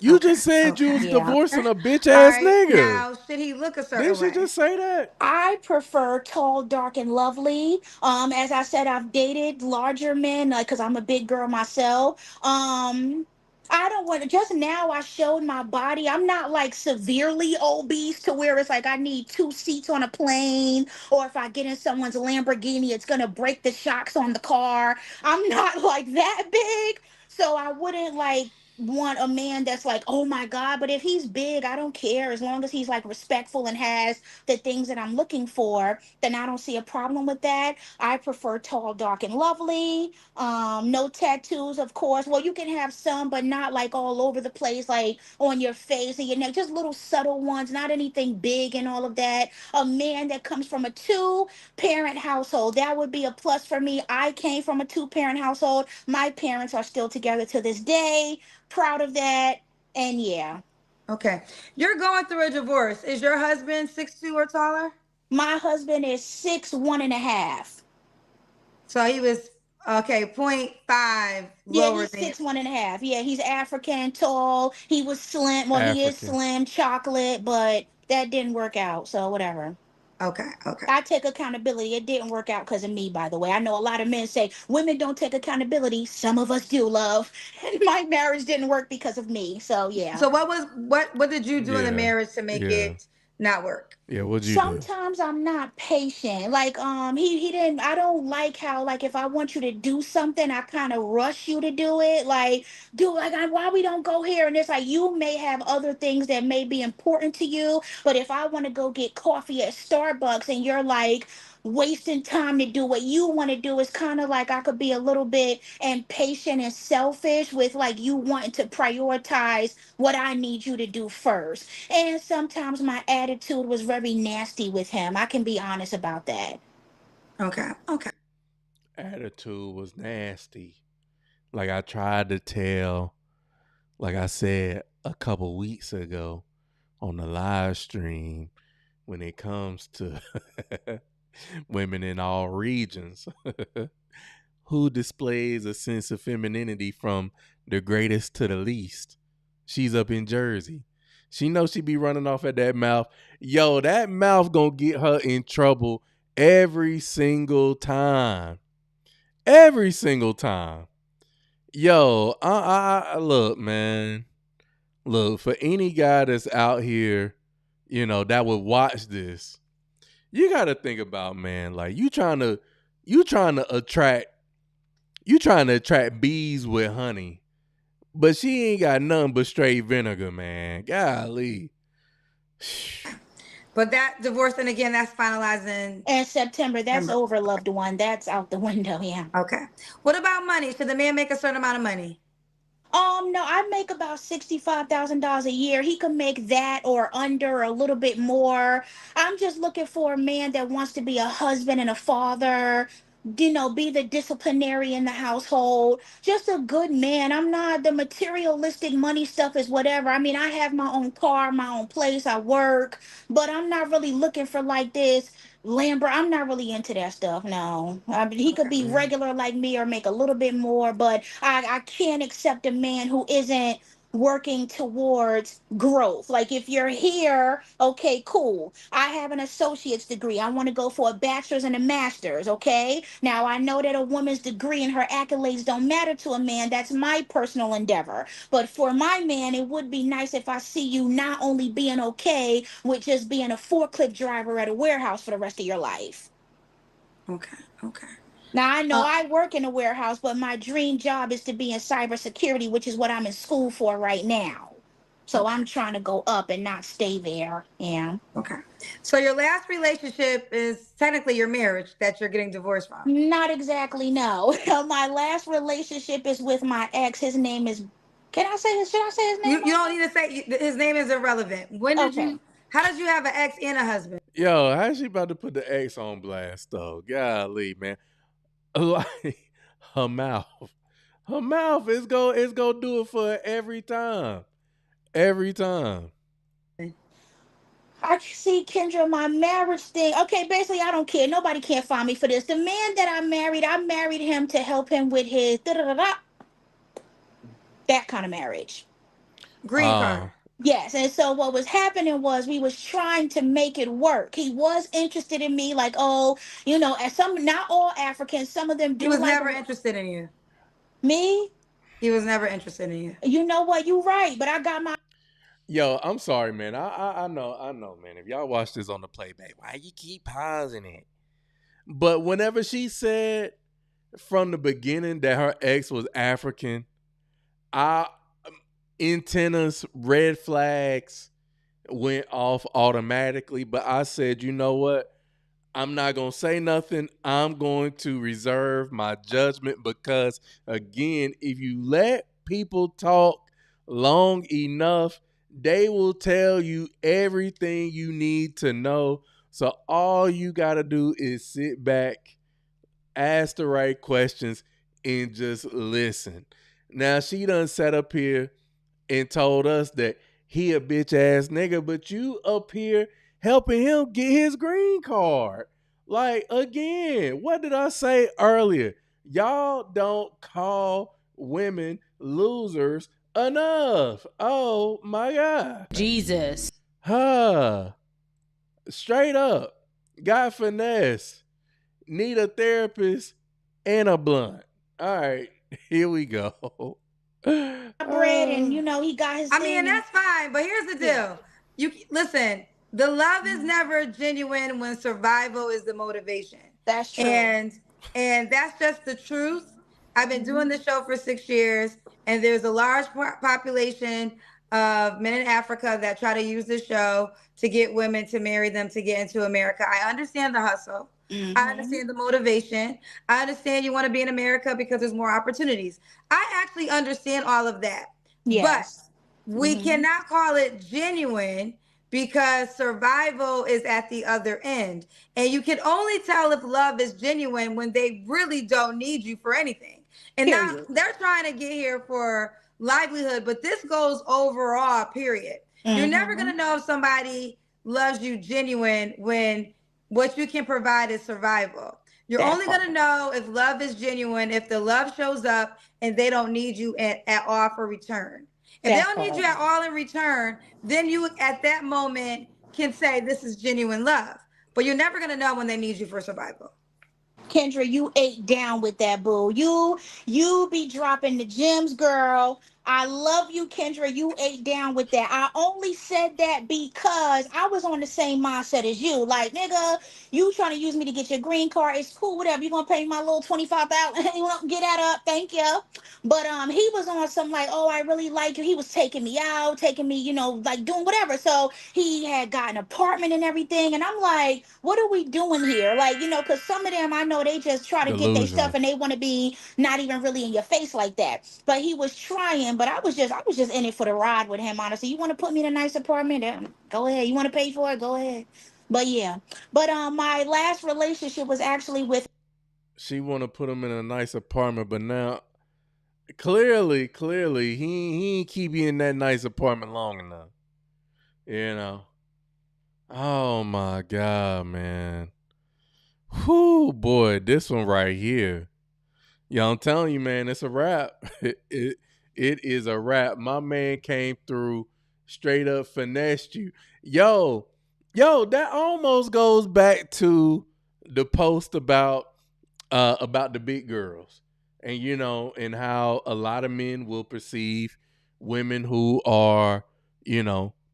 You just said you was divorcing a bitch ass nigga. Now, should he look a certain way? Didn't she just say that? I prefer tall, dark, and lovely. As I said, I've dated larger men, like, cause I'm a big girl myself. I don't want to. Just now, I showed my body. I'm not like severely obese to where it's like I need 2 seats on a plane, or if I get in someone's Lamborghini, it's gonna break the shocks on the car. I'm not like that big, so I wouldn't like want a man that's like, oh my god. But if he's big, I don't care as long as he's like respectful and has the things that I'm looking for, then I don't see a problem with that. I prefer tall, dark, and lovely. No tattoos, of course. Well, you can have some, but not like all over the place, like on your face and your neck. Just little subtle ones, not anything big and all of that. A man that comes from a 2-parent household, that would be a plus for me. I came from a 2-parent household. My parents are still together to this day. Proud of that. And yeah. Okay. You're going through a divorce. Is your husband 6'2" or taller? My husband is 6'1.5". So he was 0.5 lower he's than you. 6'1.5". Yeah, he's African, tall. He was slim. Well, he is slim, chocolate, but that didn't work out. So whatever. Okay. I take accountability. It didn't work out because of me, by the way. I know a lot of men say women don't take accountability. Some of us do, love. And my marriage didn't work because of me. So yeah. So what did you do in the marriage to make it not work? Yeah, what'd you Sometimes I'm not patient. Like he didn't. I don't like how, like, if I want you to do something, I kind of rush you to do it. Like, why we don't go here? And it's like, you may have other things that may be important to you, but if I want to go get coffee at Starbucks and you're like wasting time to do what you want to do, it's kind of like I could be a little bit impatient and selfish with like you wanting to prioritize what I need you to do first. And sometimes my attitude was very nasty with him. I can be honest about that. Okay. Attitude was nasty. Like I tried to tell, like I said a couple weeks ago on the live stream, when it comes to women in all regions, who displays a sense of femininity from the greatest to the least. She's up in Jersey. She knows she be running off at that mouth. Yo, that mouth gonna get her in trouble every single time. Every single time. Yo, I look, man. Look, for any guy that's out here, that would watch this, you gotta think about, man, like you trying to attract bees with honey, but she ain't got nothing but straight vinegar, man. Golly. But that divorce, and again, that's finalizing in September. That's over, loved one. That's out the window. Yeah. Okay. What about money? Should the man make a certain amount of money? No, I make about $65,000 a year. He could make that or under, or a little bit more. I'm just looking for a man that wants to be a husband and a father, be the disciplinary in the household. Just a good man. I'm not the materialistic money stuff is whatever. I mean, I have my own car, my own place, I work, but I'm not really looking for like this Lambert. I'm not really into that stuff. No, I mean, he could be regular like me or make a little bit more, but I can't accept a man who isn't working towards growth. Like if you're here, okay, cool. I have an associate's degree. I want to go for a bachelor's and a master's, okay? Now I know that a woman's degree and her accolades don't matter to a man. That's my personal endeavor. But for my man, it would be nice if I see you not only being okay with just being a forklift driver at a warehouse for the rest of your life. Okay. Now, I know I work in a warehouse, but my dream job is to be in cybersecurity, which is what I'm in school for right now. So I'm trying to go up and not stay there. Yeah. Okay. So your last relationship is technically your marriage that you're getting divorced from. Not exactly, no. My last relationship is with my ex. His name is, should I say his name? You don't need to say his name is irrelevant. When did how did you have an ex and a husband? Yo, how's she about to put the ex on blast though? Golly, man. Like her mouth is gonna do it for her every time. I see, Kendra, my marriage thing. Okay, basically, I don't care. Nobody can find me for this. The man that I married him to help him with his that kind of marriage. Green card. Yes, and so what was happening was we was trying to make it work. He was interested in me, like, oh, you know, as some, not all Africans, some of them do. He was never interested in you. Me? He was never interested in you. You know what? You're right, but I got my. Yo, I'm sorry, man. I know, man. If y'all watch this on the playback, why you keep pausing it? But whenever she said from the beginning that her ex was African, antennas, red flags went off automatically. But I said, you know what? I'm not going to say nothing. I'm going to reserve my judgment because, again, if you let people talk long enough, they will tell you everything you need to know. So all you got to do is sit back, ask the right questions, and just listen. Now, she done sat up here and told us that he a bitch ass nigga, but you up here helping him get his green card. Like, again, what did I say earlier? Y'all don't call women losers enough. Oh my God. Jesus. Straight up. Got finesse. Need a therapist and a blunt. All right, here we go. Bread and you know he got his. I mean, and that's fine, but here's the deal. Yeah. You listen. The love is never genuine when survival is the motivation. That's true. And that's just the truth. I've been doing this show for 6 years, and there's a large population of men in Africa that try to use this show to get women to marry them to get into America. I understand the hustle. Mm-hmm. I understand the motivation. I understand you want to be in America because there's more opportunities. I actually understand all of that. Yes. But we cannot call it genuine because survival is at the other end. And you can only tell if love is genuine when they really don't need you for anything. And now they're trying to get here for livelihood, but this goes overall, period. You're never going to know if somebody loves you genuine when what you can provide is survival. You're only going to know if love is genuine if the love shows up and they don't need you at all for return. If they don't need you at all in return, then you at that moment can say this is genuine love. But you're never going to know when they need you for survival. Kendra, you ate down with that, boo. You be dropping the gems, girl. I love you, Kendra. You ate down with that. I only said that because I was on the same mindset as you. Like, nigga, you trying to use me to get your green card. It's cool, whatever. You gonna pay my little $25,000. You want to get that up? Thank you. But he was on some like, oh, I really like you. He was taking me out, taking me, you know, like doing whatever. So he had got an apartment and everything. And I'm like, what are we doing here? Like, you know, because some of them I know they just try to get their stuff and they want to be not even really in your face like that. But he was trying. But I was just in it for the ride with him, honestly. You want to put me in a nice apartment? Go ahead. You want to pay for it? Go ahead. But yeah. But my last relationship was actually with. She want to put him in a nice apartment, but now clearly he ain't keep you in that nice apartment long enough. You know. Oh my God, man. Whoo, boy, this one right here. Yo, I'm telling you, man, it's a wrap. It is a wrap. My man came through, straight up finessed you. Yo, that almost goes back to the post about the big girls, and and how a lot of men will perceive women who are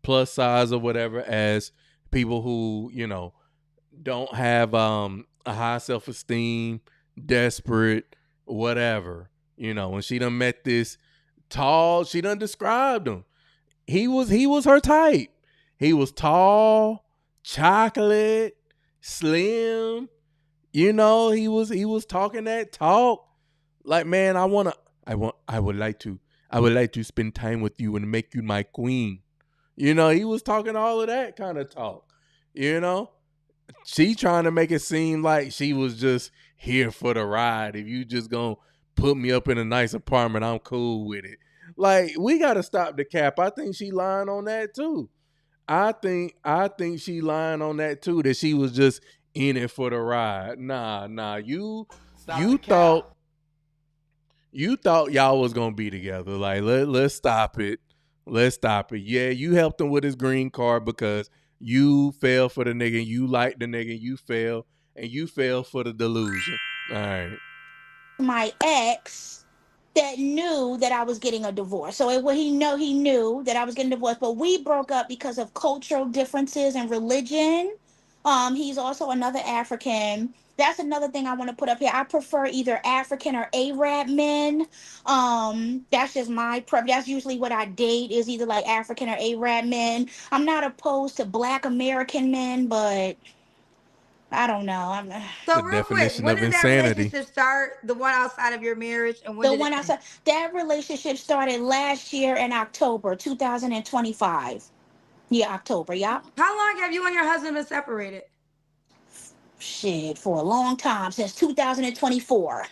plus size or whatever as people who don't have a high self-esteem, desperate, whatever. When she done met this tall, she done described him. He was her type. He was tall, chocolate, slim. He was talking that talk. Like, man, I would like to spend time with you and make you my queen. He was talking all of that kind of talk. She trying to make it seem like she was just here for the ride. If you just gonna put me up in a nice apartment, I'm cool with it. Like, we gotta stop the cap. I think she lying on that too. I think she lying on that too, that she was just in it for the ride. Nah. You thought y'all was gonna be together. Like, let's stop it. Let's stop it. Yeah, you helped him with his green card because you fell for the nigga. You liked the nigga. You fell for the delusion. All right. My ex that knew that I was getting a divorce. So he knew that I was getting divorced, but we broke up because of cultural differences and religion. He's also another African. That's another thing I want to put up here. I prefer either African or Arab men. That's just my preference. That's usually what I date, is either like African or Arab men. I'm not opposed to Black American men, but I don't know. So real quick, when did that relationship start? The one outside of your marriage, and when the one outside that relationship started last year in October 2025. Yeah, October. Yeah. How long have you and your husband been separated? Shit, for a long time, since 2024.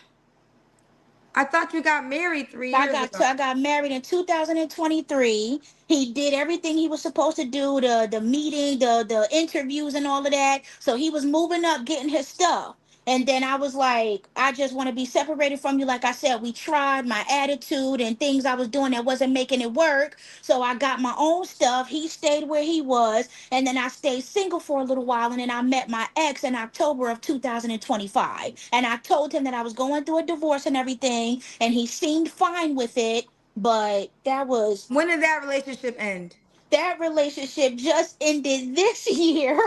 I thought you got married 3 years ago. I got married in 2023. He did everything he was supposed to do, the meeting, the interviews and all of that. So he was moving up, getting his stuff. And then I was like, I just want to be separated from you. Like I said, we tried my attitude and things I was doing that wasn't making it work. So I got my own stuff. He stayed where he was. And then I stayed single for a little while. And then I met my ex in October of 2025. And I told him that I was going through a divorce and everything. And he seemed fine with it. But that was... When did that relationship end? That relationship just ended this year.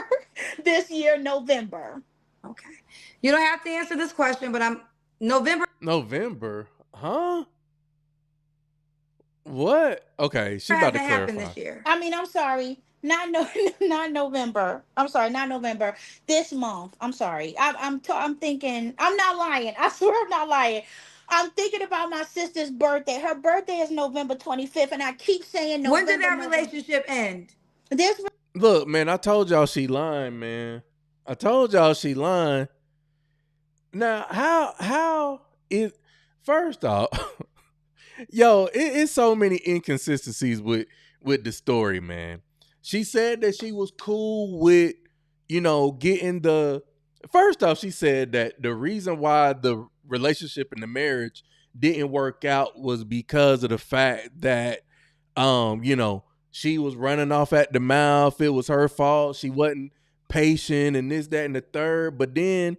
November. Okay. You don't have to answer this question, but I'm November? Huh? What? Okay, she about to clarify. This year. I mean, I'm sorry. Not November. I'm sorry, not November. This month. I'm sorry. I'm thinking. I'm not lying. I swear I'm not lying. I'm thinking about my sister's birthday. Her birthday is November 25th, and I keep saying November. When did that relationship end? Look, man, I told y'all she lying, man. I told y'all she lying. Now, how is, first off, it's so many inconsistencies with the story, man. She said that she was cool with, getting first off, she said that the reason why the relationship and the marriage didn't work out was because of the fact that, she was running off at the mouth. It was her fault. She wasn't patient and this, that, and the third. But then,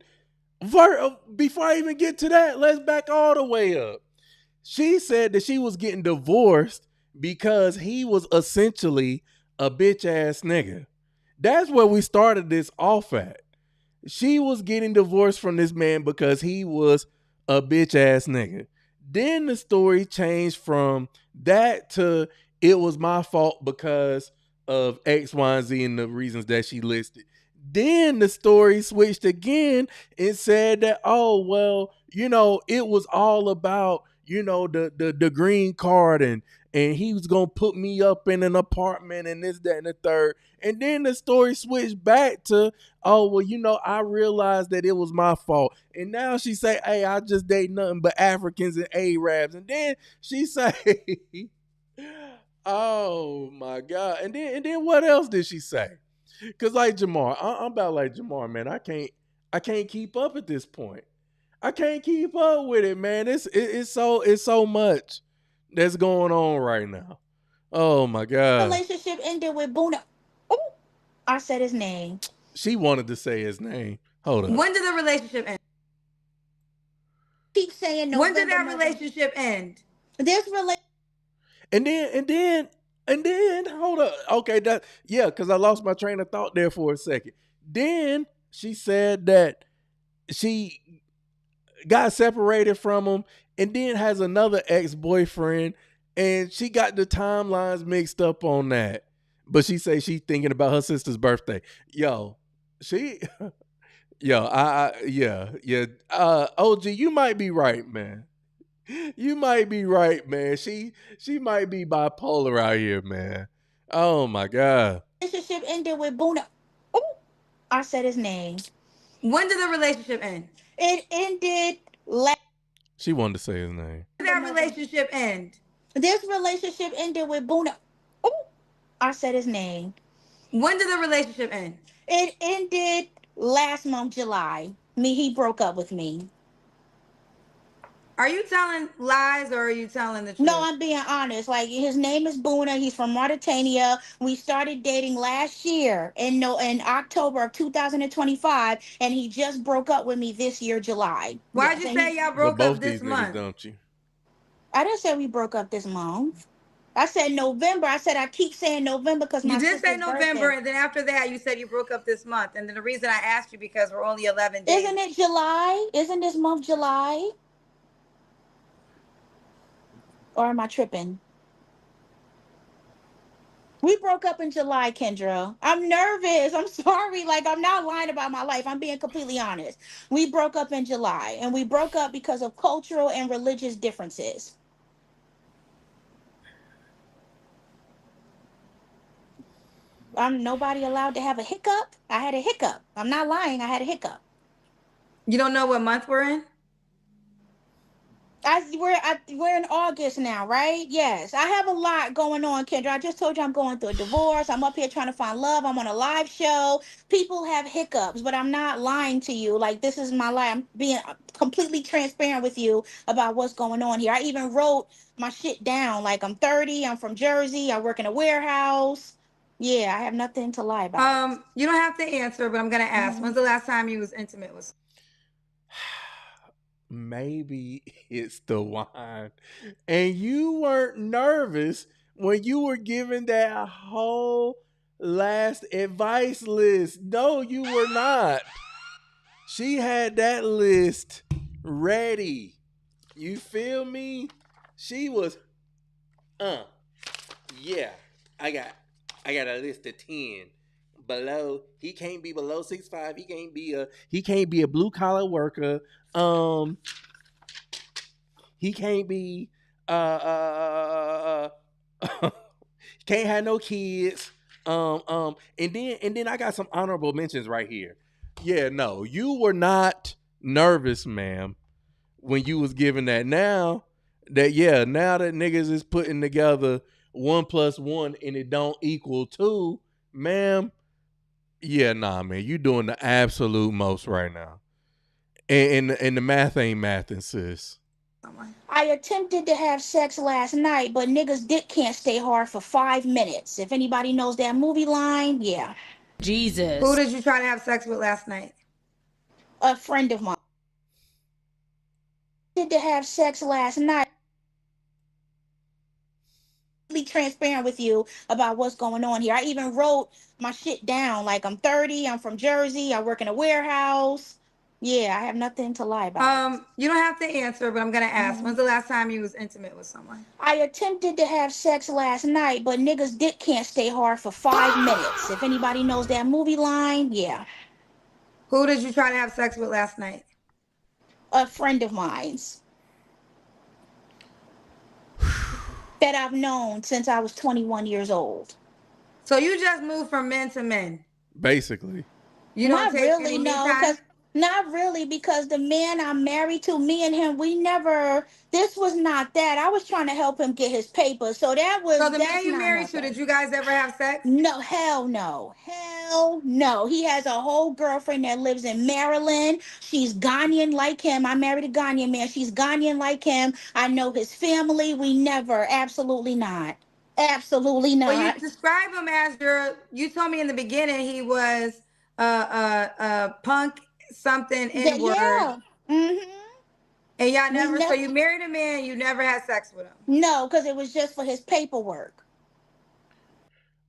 before I even get to that, let's back all the way up. She said that she was getting divorced because he was essentially a bitch ass nigga. That's where we started this off at. She was getting divorced from this man because he was a bitch ass nigga. Then the story changed from that to it was my fault because of X, Y, and Z and the reasons that she listed. Then the story switched again and said that, oh, well, it was all about, the green card and he was going to put me up in an apartment and this, that, and the third. And then the story switched back to, oh, well, I realized that it was my fault. And now she say, hey, I just date nothing but Africans and Arabs. And then she say, oh my God. And then what else did she say? Cause like Jamar, I'm about like Jamar, man. I can't keep up at this point. I can't keep up with it, man. It's so much that's going on right now. Oh my God. Relationship ended with Boona. Ooh, I said his name. She wanted to say his name. Hold up. When did the relationship end? Keep saying November. When did that relationship end? This relationship. And then hold up. Okay, because I lost my train of thought there for a second. Then she said that she got separated from him and then has another ex-boyfriend, and she got the timelines mixed up on that. But she say she's thinking about her sister's birthday. OG, you might be right, man. You might be right, man. She might be bipolar out here, man. Oh my God. Relationship ended with Boona. Ooh, I said his name. When did the relationship end? It ended She wanted to say his name. When did that relationship end? This relationship ended with Boona. Ooh, I said his name. When did the relationship end? It ended last month, July. He broke up with me. Are you telling lies or are you telling the truth? No, I'm being honest. Like, his name is Boona. He's from Mauritania. We started dating last year in October of 2025, and he just broke up with me this year, July. Why'd you say y'all broke up this month? Don't you? I didn't say we broke up this month. I said November. I said I keep saying November because you did say November, birthday. And then after that, you said you broke up this month. And then the reason I asked you because we're only 11 days. Isn't it July? Isn't this month July? Or am I tripping? We broke up in July, Kendra. I'm nervous. I'm sorry. Like, I'm not lying about my life. I'm being completely honest. We broke up in July, and we broke up because of cultural and religious differences. I'm nobody allowed to have a hiccup. I had a hiccup. I'm not lying. I had a hiccup. You don't know what month we're in? We're in August now, right? Yes. I have a lot going on, Kendra. I just told you I'm going through a divorce. I'm up here trying to find love. I'm on a live show. People have hiccups, but I'm not lying to you. Like, this is my life. I'm being completely transparent with you about what's going on here. I even wrote my shit down. Like, I'm 30. I'm from Jersey. I work in a warehouse. Yeah, I have nothing to lie about. You don't have to answer, but I'm gonna ask. When's the last time you was intimate with? Maybe it's the wine, and you weren't nervous when you were given that whole last advice list. No, you were not. She had that list ready. You feel me? She was, yeah. I got a list of 10. Below, he can't be below 6'5". He can't be a blue collar worker. He can't be can't have no kids. And then I got some honorable mentions right here. Yeah, no, you were not nervous, ma'am, when you was given that. Now that niggas is putting together 1 + 1 and it don't equal 2, ma'am. Yeah, nah, man, you doing the absolute most right now. And the math ain't mathing, sis. I attempted to have sex last night, but niggas' dick can't stay hard for 5 minutes. If anybody knows that movie line, yeah. Jesus. Who did you try to have sex with last night? A friend of mine. I did to have sex last night. Transparent with you about what's going on here. I even wrote my shit down. Like, I'm 30. I'm from Jersey. I work in a warehouse. Yeah, I have nothing to lie about. You don't have to answer, but I'm gonna ask. When's the last time you was intimate with someone? I attempted to have sex last night, but niggas' dick can't stay hard for 5 minutes. If anybody knows that movie line, yeah. Who did you try to have sex with last night? A friend of mine's that I've known since I was 21 years old. So you just moved from men to men? Basically. You don't take really, no, Not really, because the man I'm married to, me and him, we never. This was not that. I was trying to help him get his papers, so that was. So the That's man you not married nothing. to, did you guys ever have sex? No, hell no. Hell no. He has a whole girlfriend that lives in Maryland. She's Ghanaian like him. I married a Ghanaian man. She's Ghanaian like him. I know his family. We never. Absolutely not. Absolutely not. Well, you describe him as you told me in the beginning he was punk something N-word. Yeah. Mm-hmm. And y'all never, so you married a man, you never had sex with him? No, because it was just for his paperwork.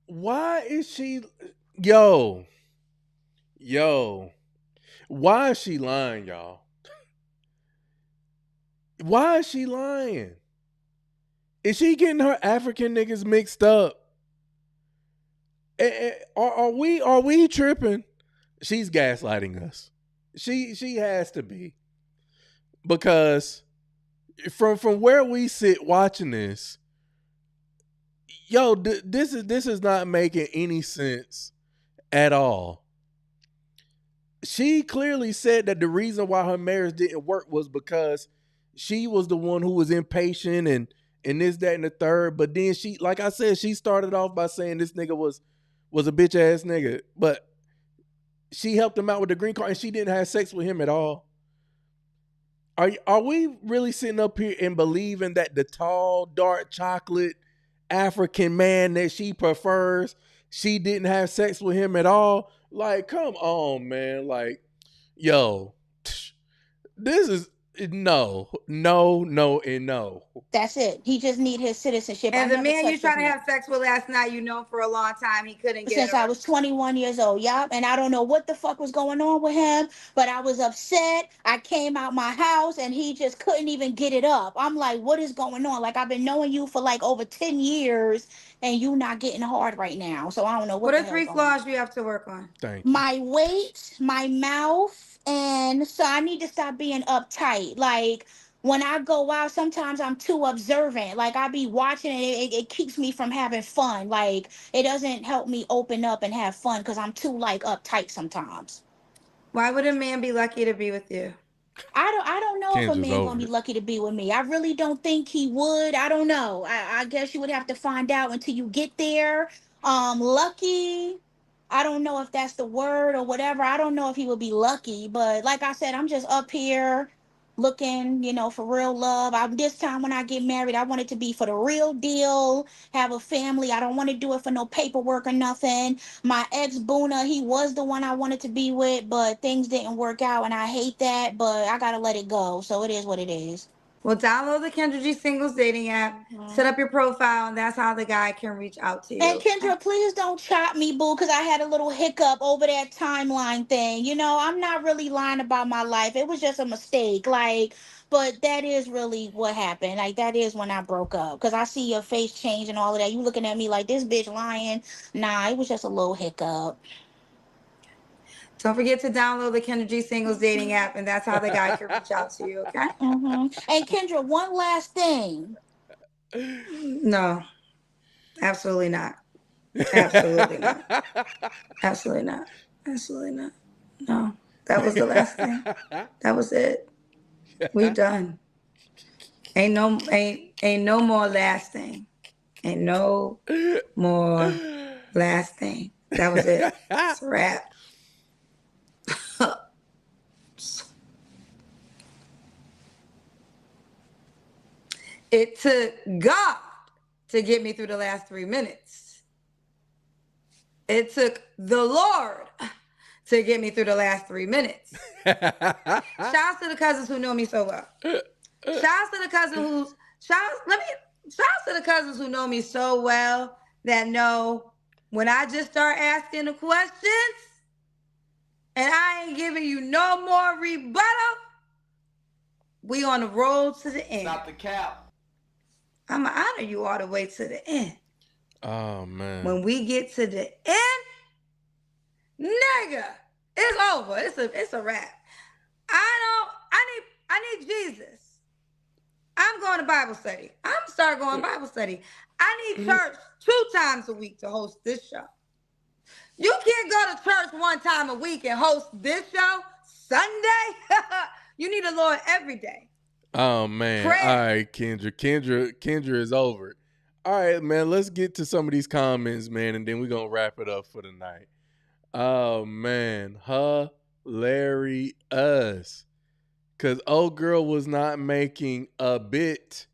Why is she, yo, why is she lying, y'all? Why is she lying? Is she getting her African niggas mixed up? Are we tripping? She's gaslighting us. She has to be. Because from where we sit watching this, yo, this is not making any sense at all. She clearly said that the reason why her marriage didn't work was because she was the one who was impatient and this, that, and the third. But then she, like I said, she started off by saying this nigga was a bitch ass nigga. But she helped him out with the green card and she didn't have sex with him at all. Are we really sitting up here and believing that the tall, dark chocolate African man that she prefers, she didn't have sex with him at all? Like, come on, man. Like, yo, this is no. That's it. He just need his citizenship. And the man you trying to have sex with last night, you know, for a long time, he couldn't get since I was 21 years old. Yup. And I don't know what the fuck was going on with him, but I was upset. I came out my house and he just couldn't even get it up. I'm like, what is going on? Like, I've been knowing you for like over 10 years and you not getting hard right now. So I don't know what are 3 flaws you have to work on? Thank you. My weight, my mouth, and so I need to stop being uptight. Like, when I go out, sometimes I'm too observant. Like, I be watching it, it keeps me from having fun. Like, it doesn't help me open up and have fun because I'm too, like, uptight sometimes. Why would a man be lucky to be with you? I don't know if a man gonna be lucky to be with me. I really don't think he would. I don't know. I guess you would have to find out until you get there. Lucky, I don't know if that's the word or whatever. I don't know if he would be lucky, but like I said, I'm just up here looking, for real love. This time when I get married, I want it to be for the real deal, have a family. I don't want to do it for no paperwork or nothing. My ex Boona, he was the one I wanted to be with, but things didn't work out and I hate that, but I gotta let it go. So it is what it is. Well, download the Kendra G Singles dating app, set up your profile, and that's how the guy can reach out to you. And Kendra, please don't chop me, boo, because I had a little hiccup over that timeline thing. I'm not really lying about my life. It was just a mistake. But that is really what happened. Like, that is when I broke up. Because I see your face change and all of that. You looking at me like, this bitch lying. Nah, it was just a little hiccup. Don't forget to download the Kendra G Singles dating app, and that's how the guy can reach out to you, okay? Mm-hmm. And Kendra, one last thing. No, absolutely not. Absolutely not. Absolutely not. Absolutely not. No, that was the last thing. That was it. We done. Ain't no more last thing. Ain't no more last thing. That was it. It's a wrap. It took God to get me through the last 3 minutes. It took the Lord to get me through the last 3 minutes. Shouts to the cousins who know me so well. Shouts to the cousins who know me so well that know when I just start asking the questions and I ain't giving you no more rebuttal, we on the road to the end. Stop the cap. I'm going to honor you all the way to the end. Oh, man. When we get to the end, nigga, it's over. It's a wrap. I need Jesus. I'm going to Bible study. I'm going to start going to Bible study. I need church 2 times a week to host this show. You can't go to church 1 time a week and host this show. Sunday? You need the Lord every day. Oh man. Prayer. All right, Kendra is over it. All right, man, let's get to some of these comments, man, and then we're gonna wrap it up for the night. Oh man, hilarious. Cause old girl was not making a bit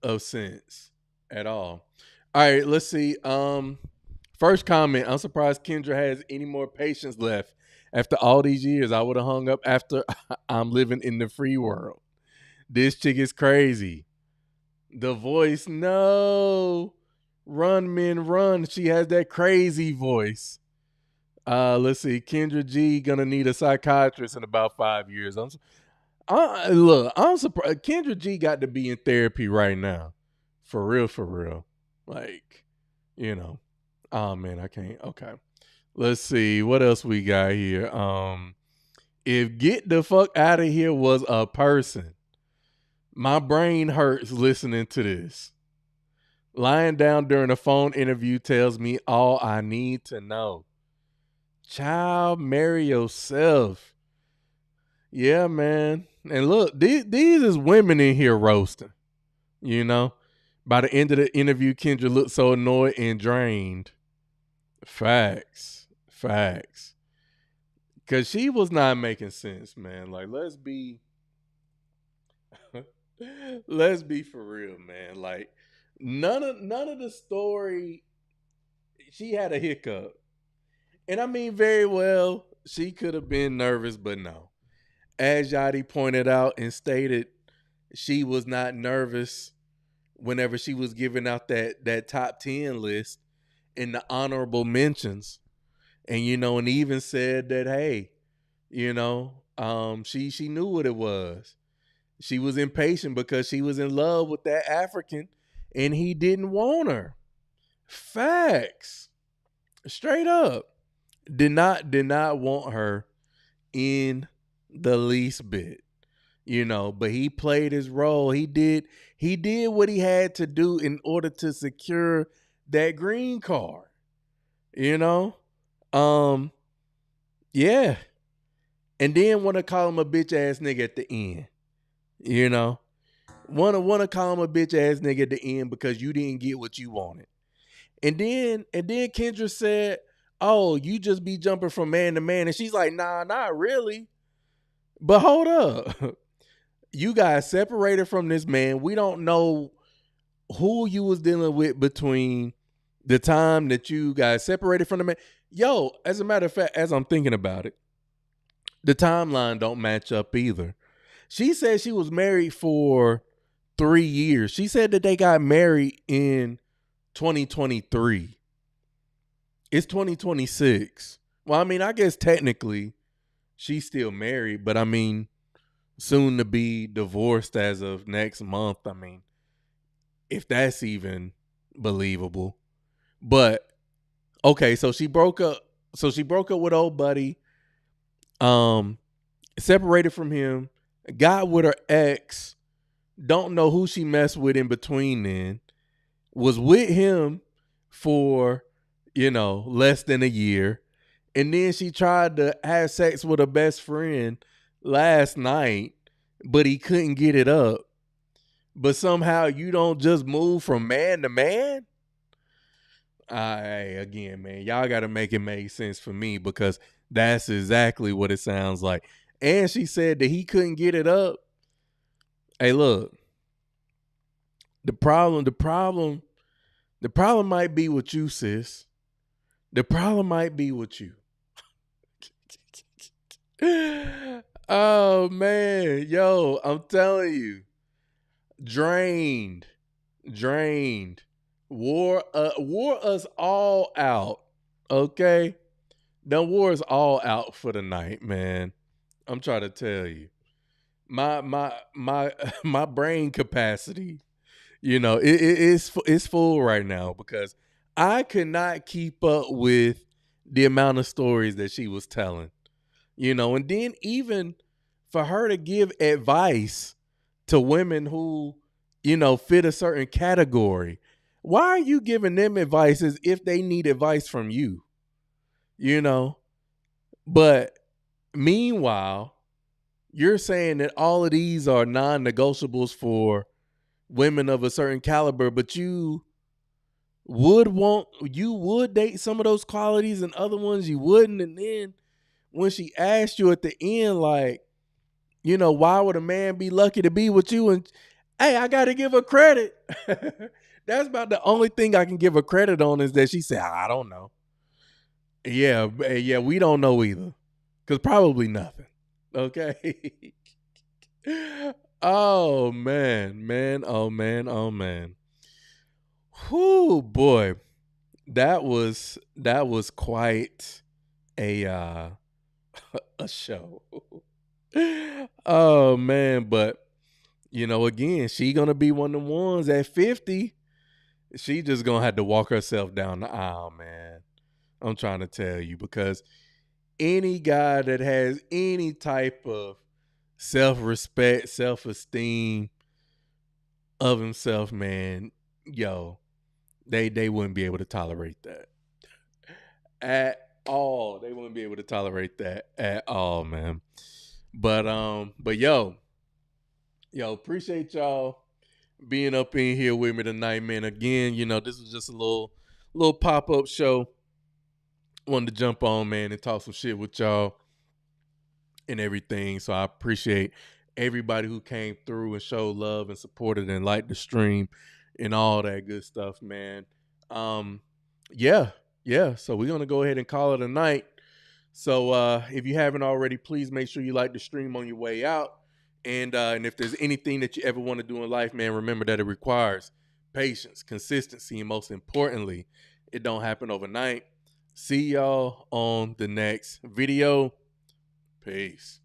of sense at all. All right, let's see. First comment. I'm surprised Kendra has any more patience left after all these years. I would have hung up after I'm living in the free world. This chick is crazy. The voice, no. Run, men, run. She has that crazy voice. Let's see. Kendra G gonna need a psychiatrist in about 5 years. I'm surprised. Kendra G got to be in therapy right now. For real. Like, you know. Oh man, I can't. Okay. Let's see. What else we got here? If get the fuck out of here was a person, my brain hurts listening to this. Lying down during a phone interview tells me all I need to know. Child, marry yourself. Yeah, man. And look, these is women in here roasting. You know? By the end of the interview, Kendra looked so annoyed and drained. Facts. Because she was not making sense, man. Like, let's be for real, man. Like, none of the story, she had a hiccup. And I mean, very well, she could have been nervous, but no. As Yachty pointed out and stated, she was not nervous whenever she was giving out that top 10 list in the honorable mentions. And, you know, and even said that, hey, you know, she knew what it was. She was impatient because she was in love with that African and he didn't want her. Facts. Straight up. Did not want her in the least bit. You know, but he played his role. He did what he had to do in order to secure that green card. You know? Yeah. And then want to call him a bitch ass nigga at the end. You know? Want to call him a bitch ass nigga at the end because you didn't get what you wanted. And then Kendra said, "Oh, you just be jumping from man to man." And she's like, "Nah, not really." But hold up. You guys separated from this man. We don't know who you was dealing with between the time that you guys separated from the man. Yo, as a matter of fact, as I'm thinking about it, the timeline don't match up either. She said she was married for 3 years. She said that they got married in 2023. It's 2026. Well, I mean, I guess technically she's still married, but I mean, soon to be divorced as of next month. I mean, if that's even believable. But okay, so she broke up. So she broke up with old buddy. Separated from him. Got with her ex. Don't know who she messed with in between then. Was with him for, you know, less than a year. And then she tried to have sex with her best friend last night, but he couldn't get it up. But somehow you don't just move from man to man? Again, man, y'all got to make it make sense for me because that's exactly what it sounds like. And she said that he couldn't get it up. Hey, look. The problem might be with you, sis. The problem might be with you. Oh man, yo, I'm telling you, drained, wore us all out. Okay, done wore us all out for the night, man. I'm trying to tell you, my brain capacity, you know, it's full right now because I could not keep up with the amount of stories that she was telling. You know, and then even for her to give advice to women who, you know, fit a certain category, why are you giving them advice as if they need advice from you? You know? But meanwhile, you're saying that all of these are non-negotiables for women of a certain caliber, but you would date some of those qualities and other ones you wouldn't. And then when she asked you at the end, like, you know, why would a man be lucky to be with you? And hey, I got to give her credit. That's about the only thing I can give her credit on, is that she said, I don't know. Yeah, we don't know either. Because probably nothing. Okay. Oh, man. Oh, man. Whoo, boy. That was quite a a show. Oh, man. But, you know, again, she going to be one of the ones at 50. She just going to have to walk herself down the aisle, man. I'm trying to tell you, because any guy that has any type of self-respect, self-esteem of himself, man, yo, they wouldn't be able to tolerate that at all. They wouldn't be able to tolerate that at all, man. But yo, appreciate y'all being up in here with me tonight, man. Again, you know, this was just a little pop-up show. Wanted to jump on, man, and talk some shit with y'all and everything. So I appreciate everybody who came through and showed love and supported and liked the stream and all that good stuff, man. Yeah. So we're gonna go ahead and call it a night. So if you haven't already, please make sure you like the stream on your way out. And if there's anything that you ever want to do in life, man, remember that it requires patience, consistency, and most importantly, it don't happen overnight. See y'all on the next video. Peace.